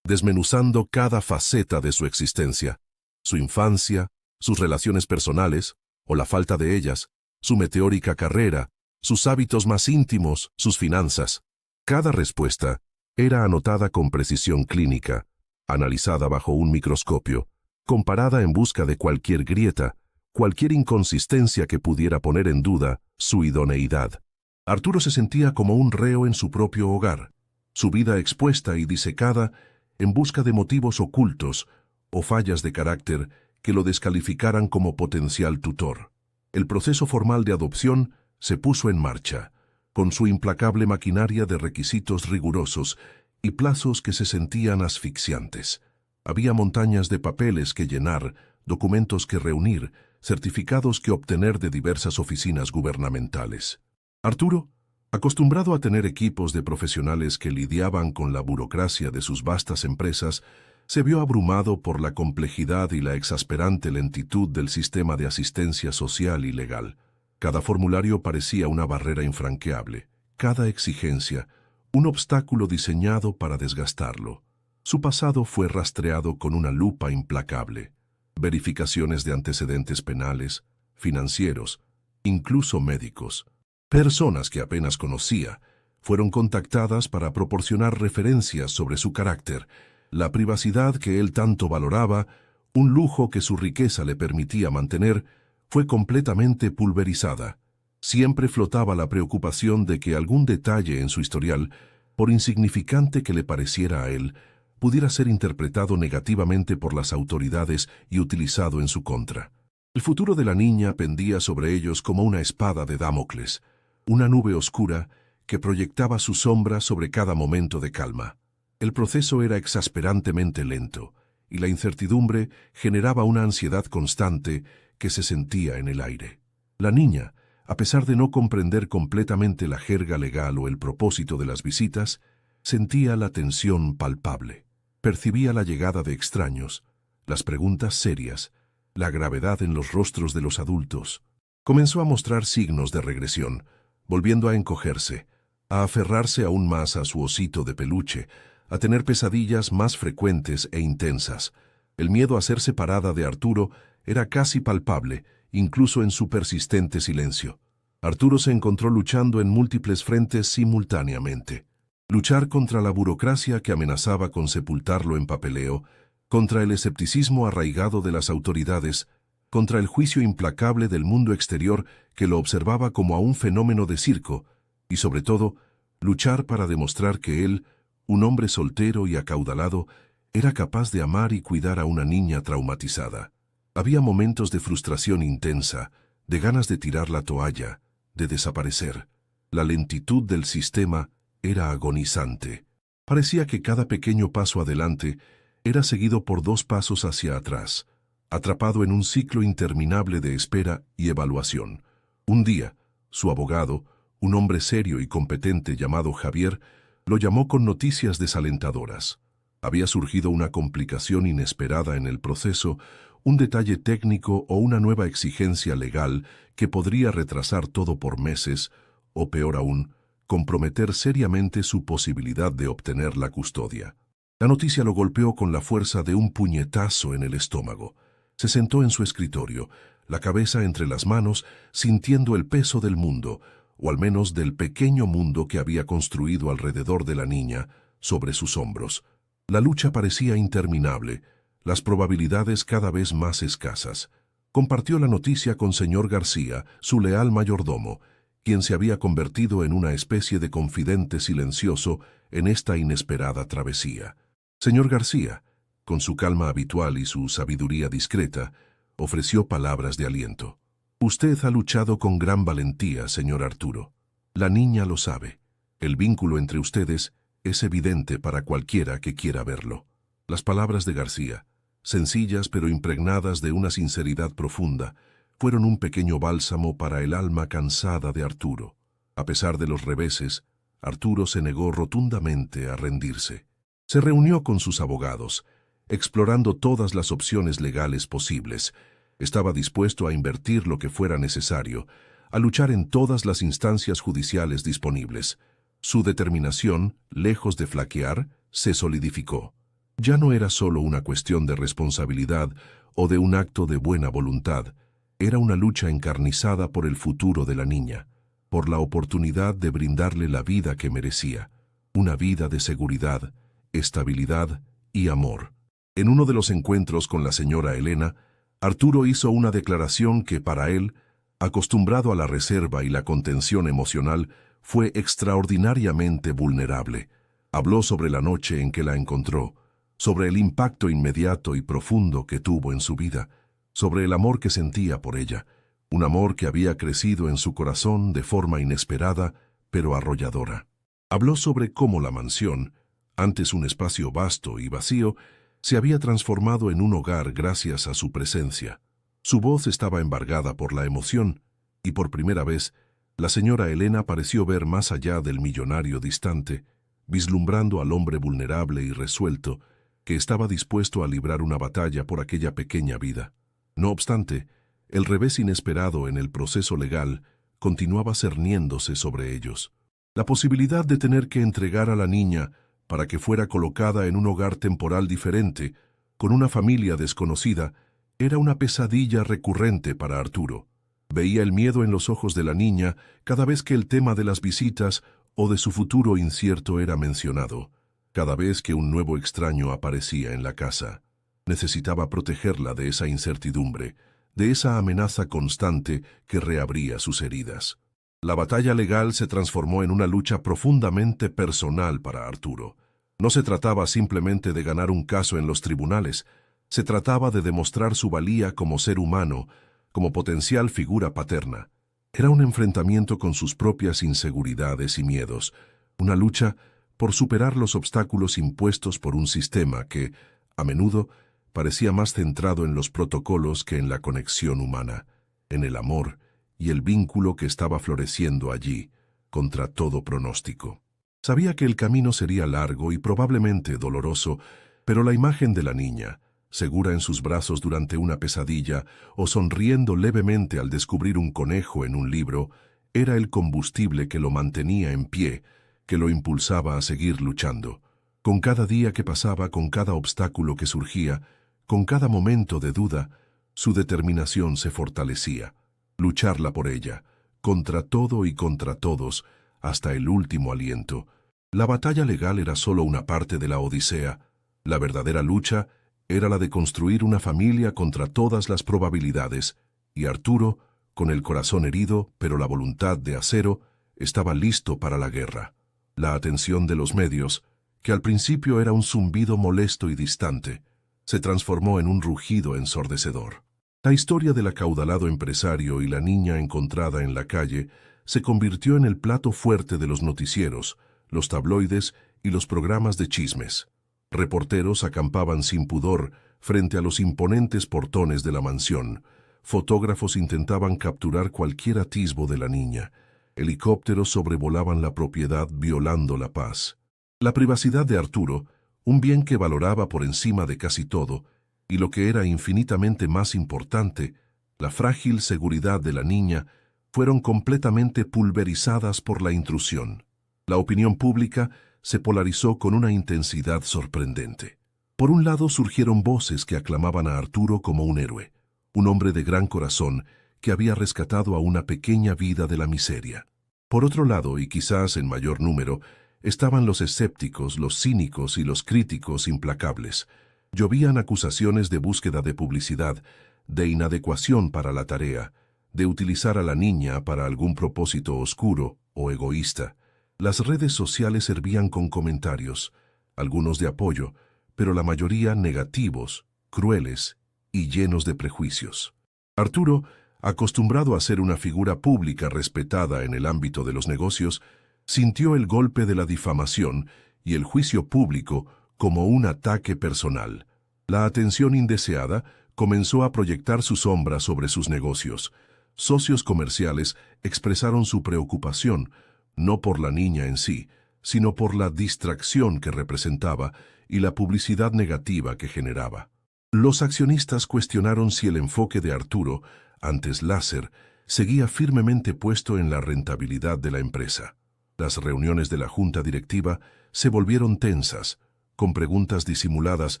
desmenuzando cada faceta de su existencia, su infancia, sus relaciones personales, o la falta de ellas, su meteórica carrera, sus hábitos más íntimos, sus finanzas. Cada respuesta era anotada con precisión clínica, analizada bajo un microscopio, comparada en busca de cualquier grieta, cualquier inconsistencia que pudiera poner en duda su idoneidad. Arturo se sentía como un reo en su propio hogar, su vida expuesta y disecada en busca de motivos ocultos o fallas de carácter que lo descalificaran como potencial tutor. El proceso formal de adopción se puso en marcha, con su implacable maquinaria de requisitos rigurosos y plazos que se sentían asfixiantes. Había montañas de papeles que llenar, documentos que reunir, certificados que obtener de diversas oficinas gubernamentales. Arturo, acostumbrado a tener equipos de profesionales que lidiaban con la burocracia de sus vastas empresas, se vio abrumado por la complejidad y la exasperante lentitud del sistema de asistencia social y legal. Cada formulario parecía una barrera infranqueable, cada exigencia, un obstáculo diseñado para desgastarlo. Su pasado fue rastreado con una lupa implacable. Verificaciones de antecedentes penales, financieros, incluso médicos. Personas que apenas conocía, Fueron contactadas para proporcionar referencias sobre su carácter, la privacidad que él tanto valoraba, un lujo que su riqueza le permitía mantener, fue completamente pulverizada. Siempre flotaba la preocupación de que algún detalle en su historial, por insignificante que le pareciera a él, pudiera ser interpretado negativamente por las autoridades y utilizado en su contra. El futuro de la niña pendía sobre ellos como una espada de Damocles, una nube oscura que proyectaba su sombra sobre cada momento de calma. El proceso era exasperantemente lento, y la incertidumbre generaba una ansiedad constante que se sentía en el aire. La niña, a pesar de no comprender completamente la jerga legal o el propósito de las visitas, sentía la tensión palpable. Percibía la llegada de extraños, las preguntas serias, la gravedad en los rostros de los adultos. Comenzó a mostrar signos de regresión, volviendo a encogerse, a aferrarse aún más a su osito de peluche, a tener pesadillas más frecuentes e intensas. El miedo a ser separada de Arturo era casi palpable, incluso en su persistente silencio. Arturo se encontró luchando en múltiples frentes simultáneamente. Luchar contra la burocracia que amenazaba con sepultarlo en papeleo, contra el escepticismo arraigado de las autoridades, contra el juicio implacable del mundo exterior que lo observaba como a un fenómeno de circo, y sobre todo, luchar para demostrar que él, un hombre soltero y acaudalado, era capaz de amar y cuidar a una niña traumatizada. Había momentos de frustración intensa, de ganas de tirar la toalla, de desaparecer. La lentitud del sistema era agonizante. Parecía que cada pequeño paso adelante era seguido por 2 pasos hacia atrás, atrapado en un ciclo interminable de espera y evaluación. Un día, su abogado, un hombre serio y competente llamado Javier, lo llamó con noticias desalentadoras. Había surgido una complicación inesperada en el proceso, un detalle técnico o una nueva exigencia legal que podría retrasar todo por meses, o peor aún, comprometer seriamente su posibilidad de obtener la custodia. La noticia lo golpeó con la fuerza de un puñetazo en el estómago. Se sentó en su escritorio, la cabeza entre las manos, sintiendo el peso del mundo, o al menos del pequeño mundo que había construido alrededor de la niña, sobre sus hombros. La lucha parecía interminable, las probabilidades cada vez más escasas. Compartió la noticia con señor García, su leal mayordomo, quien se había convertido en una especie de confidente silencioso en esta inesperada travesía. Señor García, con su calma habitual y su sabiduría discreta, ofreció palabras de aliento. Usted ha luchado con gran valentía, señor Arturo. La niña lo sabe. El vínculo entre ustedes es evidente para cualquiera que quiera verlo. Las palabras de García, sencillas pero impregnadas de una sinceridad profunda, fueron un pequeño bálsamo para el alma cansada de Arturo. A pesar de los reveses, Arturo se negó rotundamente a rendirse. Se reunió con sus abogados, explorando todas las opciones legales posibles. Estaba dispuesto a invertir lo que fuera necesario, a luchar en todas las instancias judiciales disponibles. Su determinación, lejos de flaquear, se solidificó. Ya no era solo una cuestión de responsabilidad o de un acto de buena voluntad, era una lucha encarnizada por el futuro de la niña, por la oportunidad de brindarle la vida que merecía, una vida de seguridad, estabilidad y amor. En uno de los encuentros con la señora Elena, Arturo hizo una declaración que para él, acostumbrado a la reserva y la contención emocional, fue extraordinariamente vulnerable. Habló sobre la noche en que la encontró, sobre el impacto inmediato y profundo que tuvo en su vida, sobre el amor que sentía por ella, un amor que había crecido en su corazón de forma inesperada, pero arrolladora. Habló sobre cómo la mansión, antes un espacio vasto y vacío, se había transformado en un hogar gracias a su presencia. Su voz estaba embargada por la emoción, y por primera vez, la señora Elena pareció ver más allá del millonario distante, vislumbrando al hombre vulnerable y resuelto, que estaba dispuesto a librar una batalla por aquella pequeña vida. No obstante, el revés inesperado en el proceso legal continuaba cerniéndose sobre ellos. La posibilidad de tener que entregar a la niña para que fuera colocada en un hogar temporal diferente, con una familia desconocida, era una pesadilla recurrente para Arturo. Veía el miedo en los ojos de la niña cada vez que el tema de las visitas o de su futuro incierto era mencionado, cada vez que un nuevo extraño aparecía en la casa. Necesitaba protegerla de esa incertidumbre, de esa amenaza constante que reabría sus heridas. La batalla legal se transformó en una lucha profundamente personal para Arturo. No se trataba simplemente de ganar un caso en los tribunales, se trataba de demostrar su valía como ser humano, como potencial figura paterna. Era un enfrentamiento con sus propias inseguridades y miedos, una lucha por superar los obstáculos impuestos por un sistema que, a menudo, parecía más centrado en los protocolos que en la conexión humana, en el amor y el vínculo que estaba floreciendo allí, contra todo pronóstico. Sabía que el camino sería largo y probablemente doloroso, pero la imagen de la niña, segura en sus brazos durante una pesadilla o sonriendo levemente al descubrir un conejo en un libro, era el combustible que lo mantenía en pie, que lo impulsaba a seguir luchando. Con cada día que pasaba, con cada obstáculo que surgía, con cada momento de duda, su determinación se fortalecía. Lucharla por ella, contra todo y contra todos, hasta el último aliento. La batalla legal era solo una parte de la odisea. La verdadera lucha era la de construir una familia contra todas las probabilidades, y Arturo, con el corazón herido, pero la voluntad de acero, estaba listo para la guerra. La atención de los medios, que al principio era un zumbido molesto y distante, se transformó en un rugido ensordecedor. La historia del acaudalado empresario y la niña encontrada en la calle se convirtió en el plato fuerte de los noticieros, los tabloides y los programas de chismes. Reporteros acampaban sin pudor frente a los imponentes portones de la mansión. Fotógrafos intentaban capturar cualquier atisbo de la niña. Helicópteros sobrevolaban la propiedad violando la paz. La privacidad de Arturo, un bien que valoraba por encima de casi todo, y lo que era infinitamente más importante, la frágil seguridad de la niña, fueron completamente pulverizadas por la intrusión. La opinión pública se polarizó con una intensidad sorprendente. Por un lado surgieron voces que aclamaban a Arturo como un héroe, un hombre de gran corazón que había rescatado a una pequeña vida de la miseria. Por otro lado, y quizás en mayor número, estaban los escépticos, los cínicos y los críticos implacables. Llovían acusaciones de búsqueda de publicidad, de inadecuación para la tarea, de utilizar a la niña para algún propósito oscuro o egoísta. Las redes sociales hervían con comentarios, algunos de apoyo, pero la mayoría negativos, crueles y llenos de prejuicios. Arturo, acostumbrado a ser una figura pública respetada en el ámbito de los negocios, sintió el golpe de la difamación y el juicio público como un ataque personal. La atención indeseada comenzó a proyectar su sombra sobre sus negocios. Socios comerciales expresaron su preocupación, no por la niña en sí, sino por la distracción que representaba y la publicidad negativa que generaba. Los accionistas cuestionaron si el enfoque de Arturo, antes láser, seguía firmemente puesto en la rentabilidad de la empresa. Las reuniones de la junta directiva se volvieron tensas, con preguntas disimuladas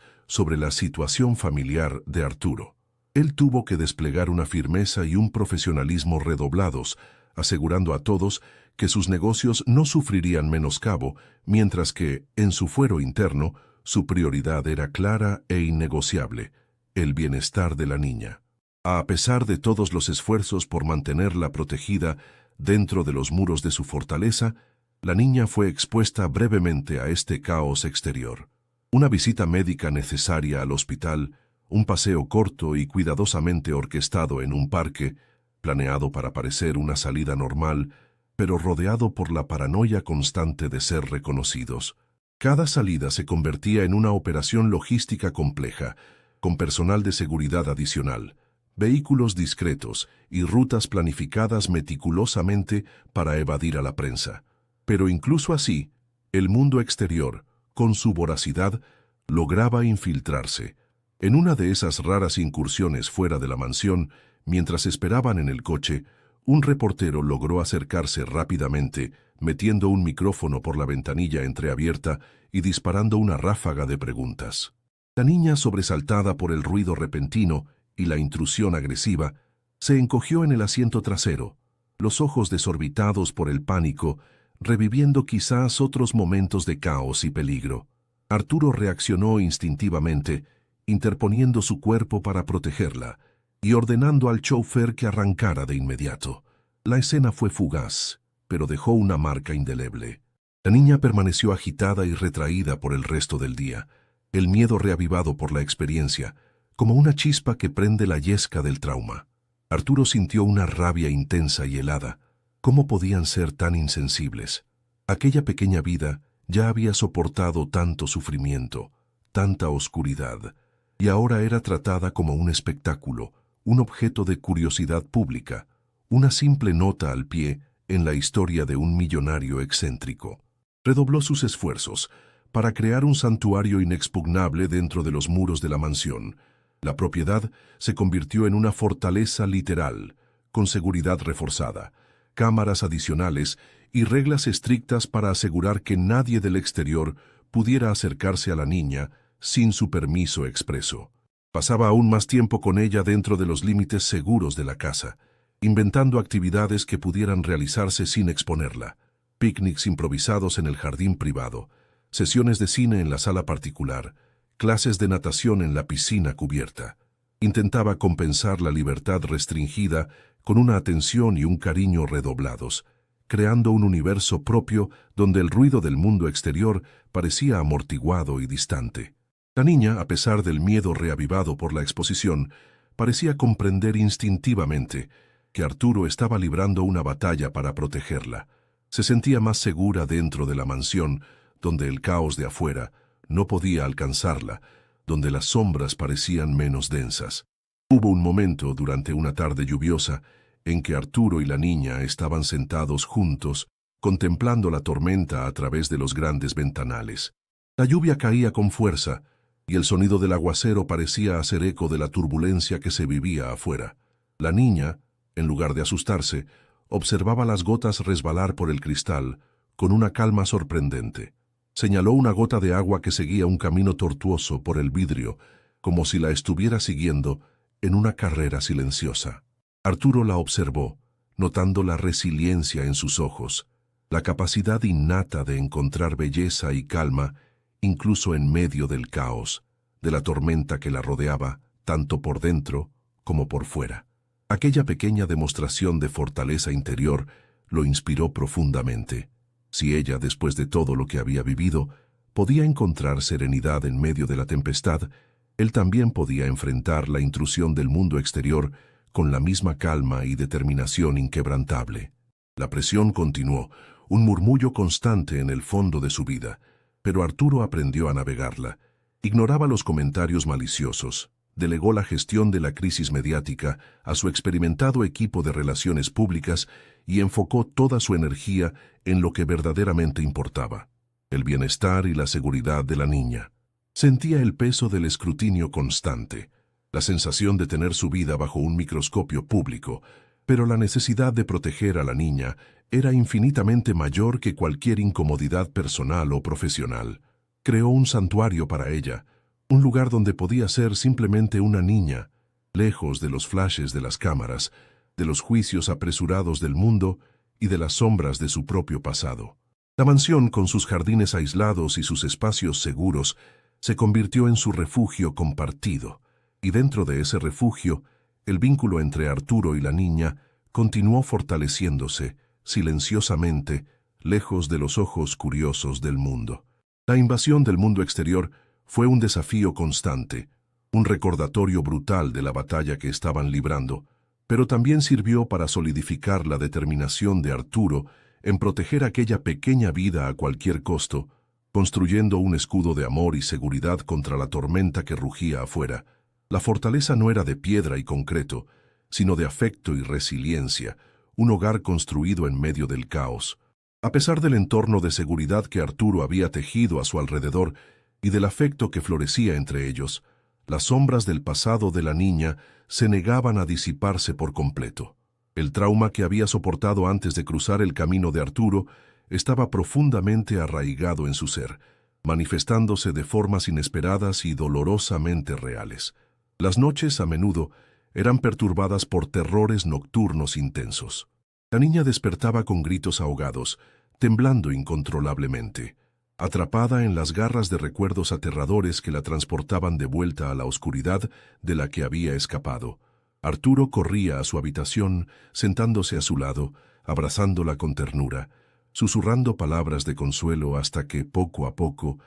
sobre la situación familiar de Arturo. Él tuvo que desplegar una firmeza y un profesionalismo redoblados, asegurando a todos que sus negocios no sufrirían menoscabo, mientras que, en su fuero interno, su prioridad era clara e innegociable: el bienestar de la niña. A pesar de todos los esfuerzos por mantenerla protegida dentro de los muros de su fortaleza, la niña fue expuesta brevemente a este caos exterior. Una visita médica necesaria al hospital, un paseo corto y cuidadosamente orquestado en un parque, planeado para parecer una salida normal, pero rodeado por la paranoia constante de ser reconocidos. Cada salida se convertía en una operación logística compleja, con personal de seguridad adicional, vehículos discretos y rutas planificadas meticulosamente para evadir a la prensa. Pero incluso así, el mundo exterior, con su voracidad, lograba infiltrarse. En una de esas raras incursiones fuera de la mansión, mientras esperaban en el coche, un reportero logró acercarse rápidamente, metiendo un micrófono por la ventanilla entreabierta y disparando una ráfaga de preguntas. La niña, sobresaltada por el ruido repentino y la intrusión agresiva, se encogió en el asiento trasero, los ojos desorbitados por el pánico, reviviendo quizás otros momentos de caos y peligro. Arturo reaccionó instintivamente, interponiendo su cuerpo para protegerla y ordenando al chófer que arrancara de inmediato. La escena fue fugaz, pero dejó una marca indeleble. La niña permaneció agitada y retraída por el resto del día, el miedo reavivado por la experiencia, como una chispa que prende la yesca del trauma. Arturo sintió una rabia intensa y helada. ¿Cómo podían ser tan insensibles? Aquella pequeña vida ya había soportado tanto sufrimiento, tanta oscuridad, y ahora era tratada como un espectáculo, un objeto de curiosidad pública, una simple nota al pie en la historia de un millonario excéntrico. Redobló sus esfuerzos para crear un santuario inexpugnable dentro de los muros de la mansión. La propiedad se convirtió en una fortaleza literal, con seguridad reforzada, cámaras adicionales y reglas estrictas para asegurar que nadie del exterior pudiera acercarse a la niña sin su permiso expreso. Pasaba aún más tiempo con ella dentro de los límites seguros de la casa, inventando actividades que pudieran realizarse sin exponerla. Picnics improvisados en el jardín privado, sesiones de cine en la sala particular, clases de natación en la piscina cubierta. Intentaba compensar la libertad restringida con una atención y un cariño redoblados, creando un universo propio donde el ruido del mundo exterior parecía amortiguado y distante. La niña, a pesar del miedo reavivado por la exposición, parecía comprender instintivamente que Arturo estaba librando una batalla para protegerla. Se sentía más segura dentro de la mansión, donde el caos de afuera no podía alcanzarla, donde las sombras parecían menos densas. Hubo un momento durante una tarde lluviosa en que Arturo y la niña estaban sentados juntos, contemplando la tormenta a través de los grandes ventanales. La lluvia caía con fuerza, y el sonido del aguacero parecía hacer eco de la turbulencia que se vivía afuera. La niña, en lugar de asustarse, observaba las gotas resbalar por el cristal con una calma sorprendente. Señaló una gota de agua que seguía un camino tortuoso por el vidrio, como si la estuviera siguiendo en una carrera silenciosa. Arturo la observó, notando la resiliencia en sus ojos, la capacidad innata de encontrar belleza y calma incluso en medio del caos, de la tormenta que la rodeaba, tanto por dentro como por fuera. Aquella pequeña demostración de fortaleza interior lo inspiró profundamente. Si ella, después de todo lo que había vivido, podía encontrar serenidad en medio de la tempestad, él también podía enfrentar la intrusión del mundo exterior con la misma calma y determinación inquebrantable. La presión continuó, un murmullo constante en el fondo de su vida, pero Arturo aprendió a navegarla. Ignoraba los comentarios maliciosos, delegó la gestión de la crisis mediática a su experimentado equipo de relaciones públicas y enfocó toda su energía en lo que verdaderamente importaba: el bienestar y la seguridad de la niña. Sentía el peso del escrutinio constante, la sensación de tener su vida bajo un microscopio público, pero la necesidad de proteger a la niña era infinitamente mayor que cualquier incomodidad personal o profesional. Creó un santuario para ella, un lugar donde podía ser simplemente una niña, lejos de los flashes de las cámaras, de los juicios apresurados del mundo y de las sombras de su propio pasado. La mansión, con sus jardines aislados y sus espacios seguros, se convirtió en su refugio compartido, y dentro de ese refugio, el vínculo entre Arturo y la niña continuó fortaleciéndose, silenciosamente, lejos de los ojos curiosos del mundo. La invasión del mundo exterior fue un desafío constante, un recordatorio brutal de la batalla que estaban librando, pero también sirvió para solidificar la determinación de Arturo en proteger aquella pequeña vida a cualquier costo, construyendo un escudo de amor y seguridad contra la tormenta que rugía afuera. La fortaleza no era de piedra y concreto, sino de afecto y resiliencia, un hogar construido en medio del caos. A pesar del entorno de seguridad que Arturo había tejido a su alrededor y del afecto que florecía entre ellos, las sombras del pasado de la niña se negaban a disiparse por completo. El trauma que había soportado antes de cruzar el camino de Arturo estaba profundamente arraigado en su ser, manifestándose de formas inesperadas y dolorosamente reales. Las noches, a menudo, eran perturbadas por terrores nocturnos intensos. La niña despertaba con gritos ahogados, temblando incontrolablemente, atrapada en las garras de recuerdos aterradores que la transportaban de vuelta a la oscuridad de la que había escapado. Arturo corría a su habitación, sentándose a su lado, abrazándola con ternura, susurrando palabras de consuelo hasta que poco a poco,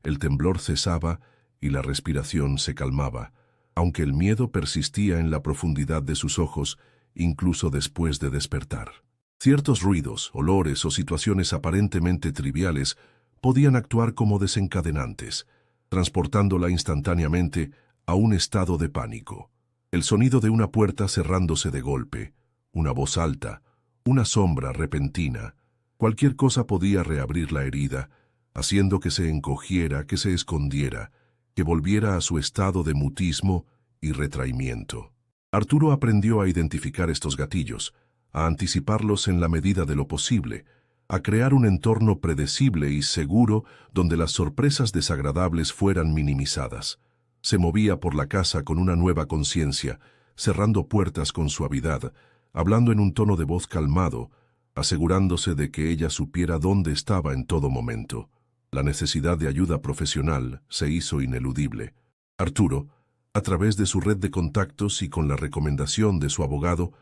el temblor cesaba y la respiración se calmaba, aunque el miedo persistía en la profundidad de sus ojos, incluso después de despertar. Ciertos ruidos, olores o situaciones aparentemente triviales podían actuar como desencadenantes, transportándola instantáneamente a un estado de pánico. El sonido de una puerta cerrándose de golpe, una voz alta, una sombra repentina, cualquier cosa podía reabrir la herida, haciendo que se encogiera, que se escondiera, que volviera a su estado de mutismo y retraimiento. Arturo aprendió a identificar estos gatillos, a anticiparlos en la medida de lo posible, a crear un entorno predecible y seguro donde las sorpresas desagradables fueran minimizadas. Se movía por la casa con una nueva conciencia, cerrando puertas con suavidad, hablando en un tono de voz calmado, asegurándose de que ella supiera dónde estaba en todo momento. La necesidad de ayuda profesional se hizo ineludible. Arturo, a través de su red de contactos y con la recomendación de su abogado,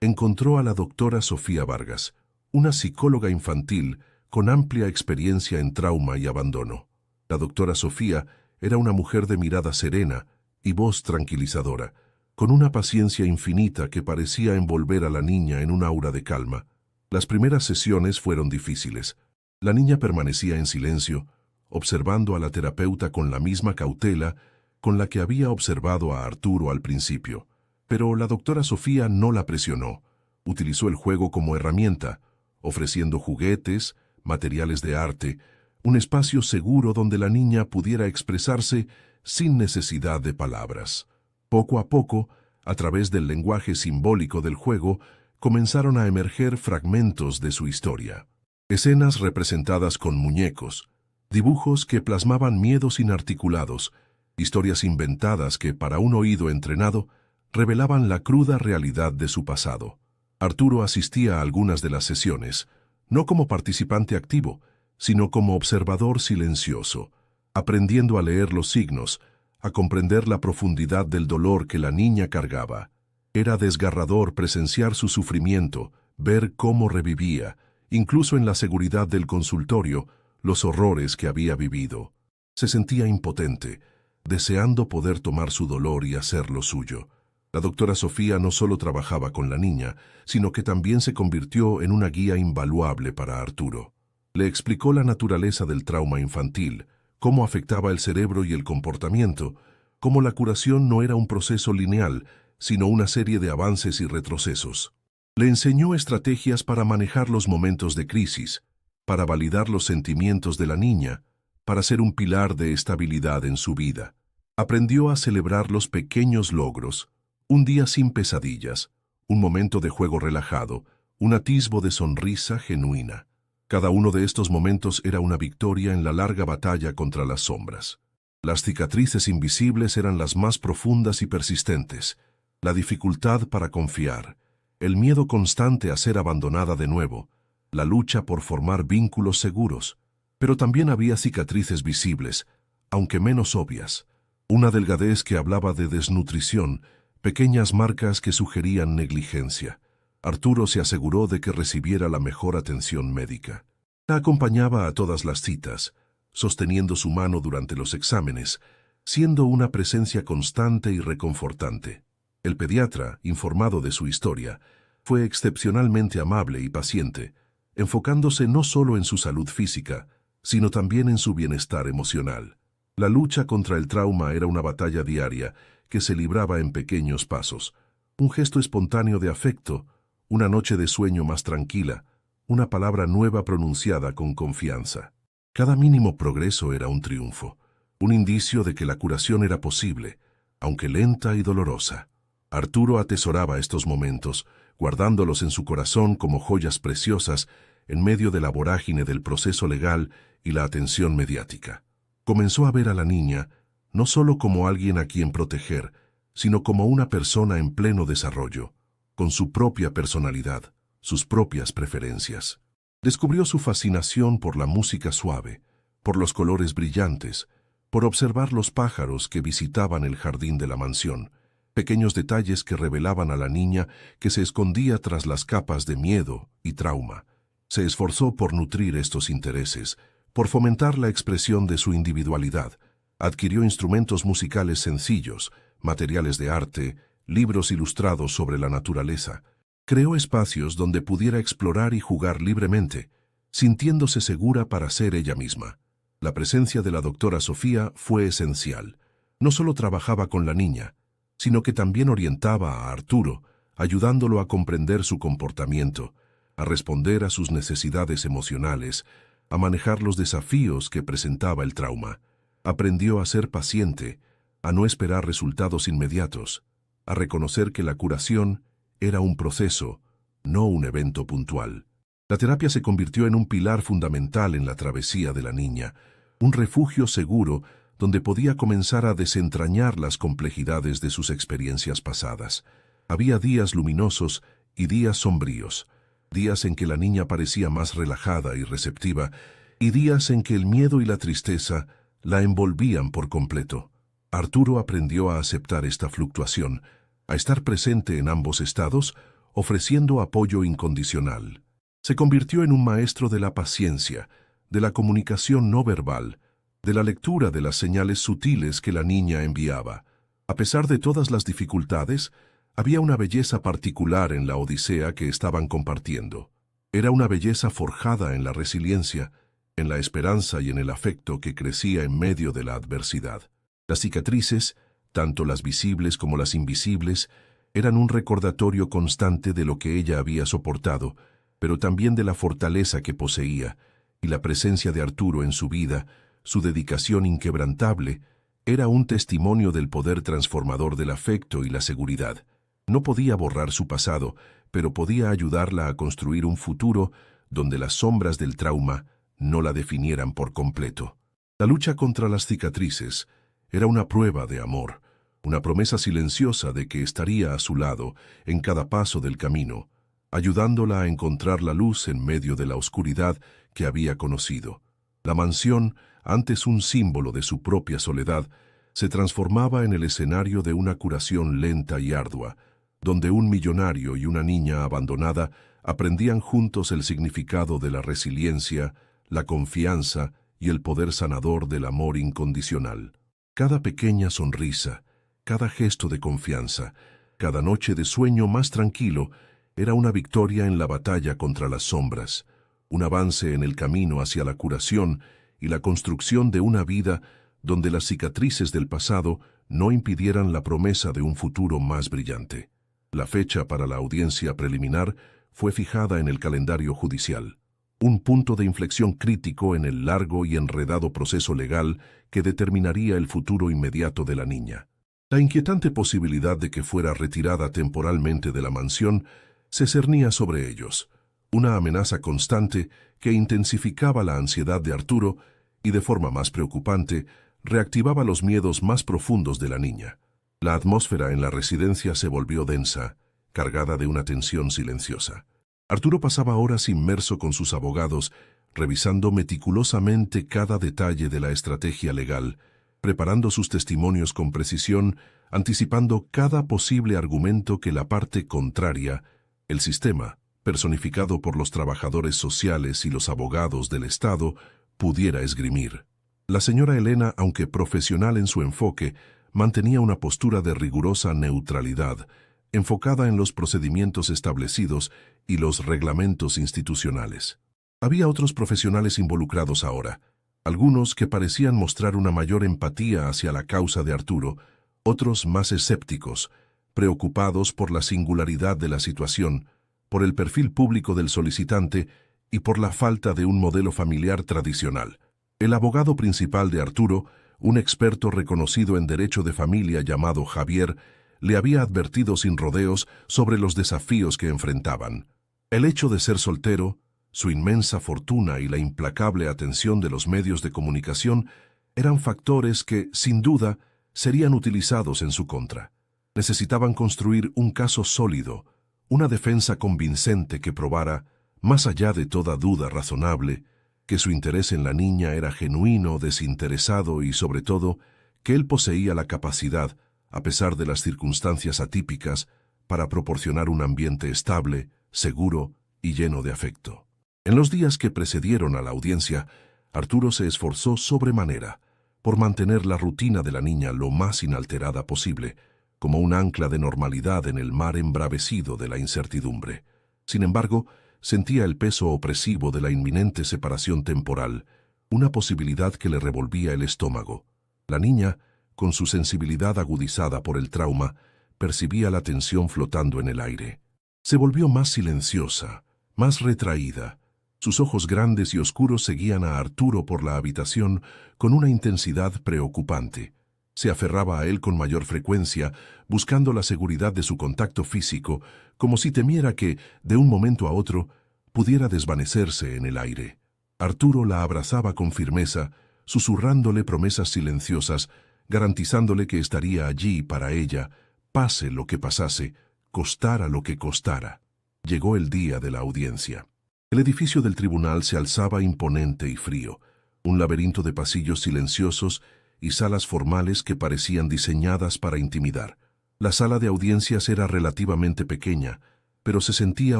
encontró a la doctora Sofía Vargas, una psicóloga infantil con amplia experiencia en trauma y abandono. La doctora Sofía era una mujer de mirada serena y voz tranquilizadora, con una paciencia infinita que parecía envolver a la niña en un aura de calma. Las primeras sesiones fueron difíciles. La niña permanecía en silencio, observando a la terapeuta con la misma cautela con la que había observado a Arturo al principio. Pero la doctora Sofía no la presionó. Utilizó el juego como herramienta, ofreciendo juguetes, materiales de arte, un espacio seguro donde la niña pudiera expresarse sin necesidad de palabras. Poco a poco, a través del lenguaje simbólico del juego, comenzaron a emerger fragmentos de su historia. Escenas representadas con muñecos, dibujos que plasmaban miedos inarticulados, historias inventadas que, para un oído entrenado, revelaban la cruda realidad de su pasado. Arturo asistía a algunas de las sesiones, no como participante activo, sino como observador silencioso, aprendiendo a leer los signos, a comprender la profundidad del dolor que la niña cargaba. Era desgarrador presenciar su sufrimiento, ver cómo revivía, incluso en la seguridad del consultorio, los horrores que había vivido. Se sentía impotente, deseando poder tomar su dolor y hacerlo suyo. La doctora Sofía no solo trabajaba con la niña, sino que también se convirtió en una guía invaluable para Arturo. Le explicó la naturaleza del trauma infantil, cómo afectaba el cerebro y el comportamiento, cómo la curación no era un proceso lineal, sino una serie de avances y retrocesos. Le enseñó estrategias para manejar los momentos de crisis, para validar los sentimientos de la niña, para ser un pilar de estabilidad en su vida. Aprendió a celebrar los pequeños logros, un día sin pesadillas, un momento de juego relajado, un atisbo de sonrisa genuina. Cada uno de estos momentos era una victoria en la larga batalla contra las sombras. Las cicatrices invisibles eran las más profundas y persistentes, la dificultad para confiar, el miedo constante a ser abandonada de nuevo, la lucha por formar vínculos seguros. Pero también había cicatrices visibles, aunque menos obvias, una delgadez que hablaba de desnutrición, pequeñas marcas que sugerían negligencia. Arturo se aseguró de que recibiera la mejor atención médica. La acompañaba a todas las citas, sosteniendo su mano durante los exámenes, siendo una presencia constante y reconfortante. El pediatra, informado de su historia, fue excepcionalmente amable y paciente, enfocándose no solo en su salud física, sino también en su bienestar emocional. La lucha contra el trauma era una batalla diaria que se libraba en pequeños pasos, un gesto espontáneo de afecto, una noche de sueño más tranquila, una palabra nueva pronunciada con confianza. Cada mínimo progreso era un triunfo, un indicio de que la curación era posible, aunque lenta y dolorosa. Arturo atesoraba estos momentos, guardándolos en su corazón como joyas preciosas en medio de la vorágine del proceso legal y la atención mediática. Comenzó a ver a la niña no solo como alguien a quien proteger, sino como una persona en pleno desarrollo, con su propia personalidad, sus propias preferencias. Descubrió su fascinación por la música suave, por los colores brillantes, por observar los pájaros que visitaban el jardín de la mansión, pequeños detalles que revelaban a la niña que se escondía tras las capas de miedo y trauma. Se esforzó por nutrir estos intereses, por fomentar la expresión de su individualidad. Adquirió instrumentos musicales sencillos, materiales de arte, libros ilustrados sobre la naturaleza. Creó espacios donde pudiera explorar y jugar libremente, sintiéndose segura para ser ella misma. La presencia de la doctora Sofía fue esencial. No solo trabajaba con la niña, sino que también orientaba a Arturo, ayudándolo a comprender su comportamiento, a responder a sus necesidades emocionales, a manejar los desafíos que presentaba el trauma. Aprendió a ser paciente, a no esperar resultados inmediatos, a reconocer que la curación era un proceso, no un evento puntual. La terapia se convirtió en un pilar fundamental en la travesía de la niña, un refugio seguro donde podía comenzar a desentrañar las complejidades de sus experiencias pasadas. Había días luminosos y días sombríos, días en que la niña parecía más relajada y receptiva, y días en que el miedo y la tristeza la envolvían por completo. Arturo aprendió a aceptar esta fluctuación, a estar presente en ambos estados, ofreciendo apoyo incondicional. Se convirtió en un maestro de la paciencia, de la comunicación no verbal, de la lectura de las señales sutiles que la niña enviaba. A pesar de todas las dificultades, había una belleza particular en la odisea que estaban compartiendo. Era una belleza forjada en la resiliencia, en la esperanza y en el afecto que crecía en medio de la adversidad. Las cicatrices, tanto las visibles como las invisibles, eran un recordatorio constante de lo que ella había soportado, pero también de la fortaleza que poseía, y la presencia de Arturo en su vida, su dedicación inquebrantable, era un testimonio del poder transformador del afecto y la seguridad. No podía borrar su pasado, pero podía ayudarla a construir un futuro donde las sombras del trauma no la definieran por completo. La lucha contra las cicatrices era una prueba de amor, una promesa silenciosa de que estaría a su lado en cada paso del camino, ayudándola a encontrar la luz en medio de la oscuridad que había conocido. La mansión, antes un símbolo de su propia soledad, se transformaba en el escenario de una curación lenta y ardua, donde un millonario y una niña abandonada aprendían juntos el significado de la resiliencia, la confianza y el poder sanador del amor incondicional. Cada pequeña sonrisa, cada gesto de confianza, cada noche de sueño más tranquilo era una victoria en la batalla contra las sombras, un avance en el camino hacia la curación y la construcción de una vida donde las cicatrices del pasado no impidieran la promesa de un futuro más brillante. La fecha para la audiencia preliminar fue fijada en el calendario judicial, un punto de inflexión crítico en el largo y enredado proceso legal que determinaría el futuro inmediato de la niña. La inquietante posibilidad de que fuera retirada temporalmente de la mansión se cernía sobre ellos, una amenaza constante que intensificaba la ansiedad de Arturo y, de forma más preocupante, reactivaba los miedos más profundos de la niña. La atmósfera en la residencia se volvió densa, cargada de una tensión silenciosa. Arturo pasaba horas inmerso con sus abogados, revisando meticulosamente cada detalle de la estrategia legal, preparando sus testimonios con precisión, anticipando cada posible argumento que la parte contraria, el sistema, personificado por los trabajadores sociales y los abogados del Estado, pudiera esgrimir. La señora Elena, aunque profesional en su enfoque, mantenía una postura de rigurosa neutralidad, enfocada en los procedimientos establecidos y los reglamentos institucionales. Había otros profesionales involucrados ahora, algunos que parecían mostrar una mayor empatía hacia la causa de Arturo, otros más escépticos, preocupados por la singularidad de la situación, por el perfil público del solicitante y por la falta de un modelo familiar tradicional. El abogado principal de Arturo, un experto reconocido en derecho de familia llamado Javier, le había advertido sin rodeos sobre los desafíos que enfrentaban. El hecho de ser soltero, su inmensa fortuna y la implacable atención de los medios de comunicación eran factores que, sin duda, serían utilizados en su contra. Necesitaban construir un caso sólido, una defensa convincente que probara, más allá de toda duda razonable, que su interés en la niña era genuino, desinteresado y, sobre todo, que él poseía la capacidad, a pesar de las circunstancias atípicas, para proporcionar un ambiente estable, seguro y lleno de afecto. En los días que precedieron a la audiencia, Arturo se esforzó sobremanera por mantener la rutina de la niña lo más inalterada posible, como un ancla de normalidad en el mar embravecido de la incertidumbre. Sin embargo, sentía el peso opresivo de la inminente separación temporal, una posibilidad que le revolvía el estómago. La niña, con su sensibilidad agudizada por el trauma, percibía la tensión flotando en el aire. Se volvió más silenciosa, más retraída. Sus ojos grandes y oscuros seguían a Arturo por la habitación con una intensidad preocupante. Se aferraba a él con mayor frecuencia, buscando la seguridad de su contacto físico, como si temiera que, de un momento a otro, pudiera desvanecerse en el aire. Arturo la abrazaba con firmeza, susurrándole promesas silenciosas, garantizándole que estaría allí para ella, pase lo que pasase, costara lo que costara. Llegó el día de la audiencia. El edificio del tribunal se alzaba imponente y frío, un laberinto de pasillos silenciosos y salas formales que parecían diseñadas para intimidar. La sala de audiencias era relativamente pequeña, pero se sentía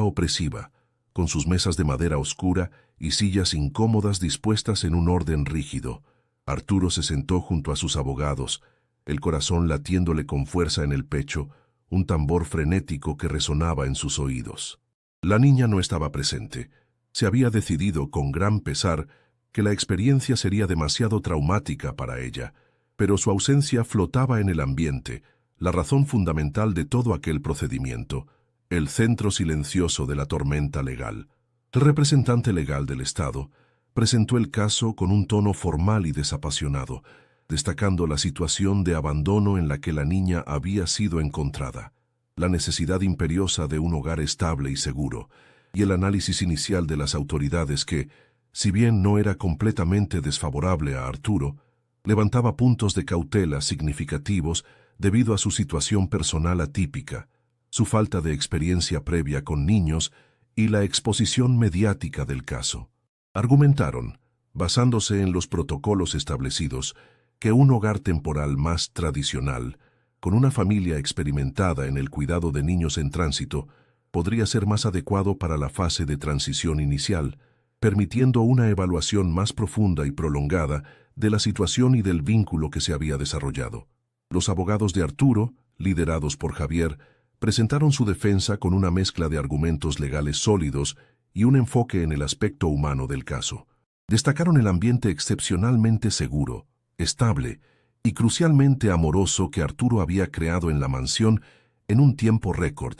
opresiva, con sus mesas de madera oscura y sillas incómodas dispuestas en un orden rígido. Arturo se sentó junto a sus abogados, el corazón latiéndole con fuerza en el pecho, un tambor frenético que resonaba en sus oídos. La niña no estaba presente. Se había decidido, con gran pesar, que la experiencia sería demasiado traumática para ella, pero su ausencia flotaba en el ambiente, la razón fundamental de todo aquel procedimiento, el centro silencioso de la tormenta legal. El representante legal del Estado presentó el caso con un tono formal y desapasionado, destacando la situación de abandono en la que la niña había sido encontrada, la necesidad imperiosa de un hogar estable y seguro, y el análisis inicial de las autoridades que, si bien no era completamente desfavorable a Arturo, levantaba puntos de cautela significativos debido a su situación personal atípica, su falta de experiencia previa con niños y la exposición mediática del caso. Argumentaron, basándose en los protocolos establecidos, que un hogar temporal más tradicional, con una familia experimentada en el cuidado de niños en tránsito, podría ser más adecuado para la fase de transición inicial, permitiendo una evaluación más profunda y prolongada de la situación y del vínculo que se había desarrollado. Los abogados de Arturo, liderados por Javier, presentaron su defensa con una mezcla de argumentos legales sólidos y un enfoque en el aspecto humano del caso. Destacaron el ambiente excepcionalmente seguro, estable y crucialmente amoroso que Arturo había creado en la mansión en un tiempo récord.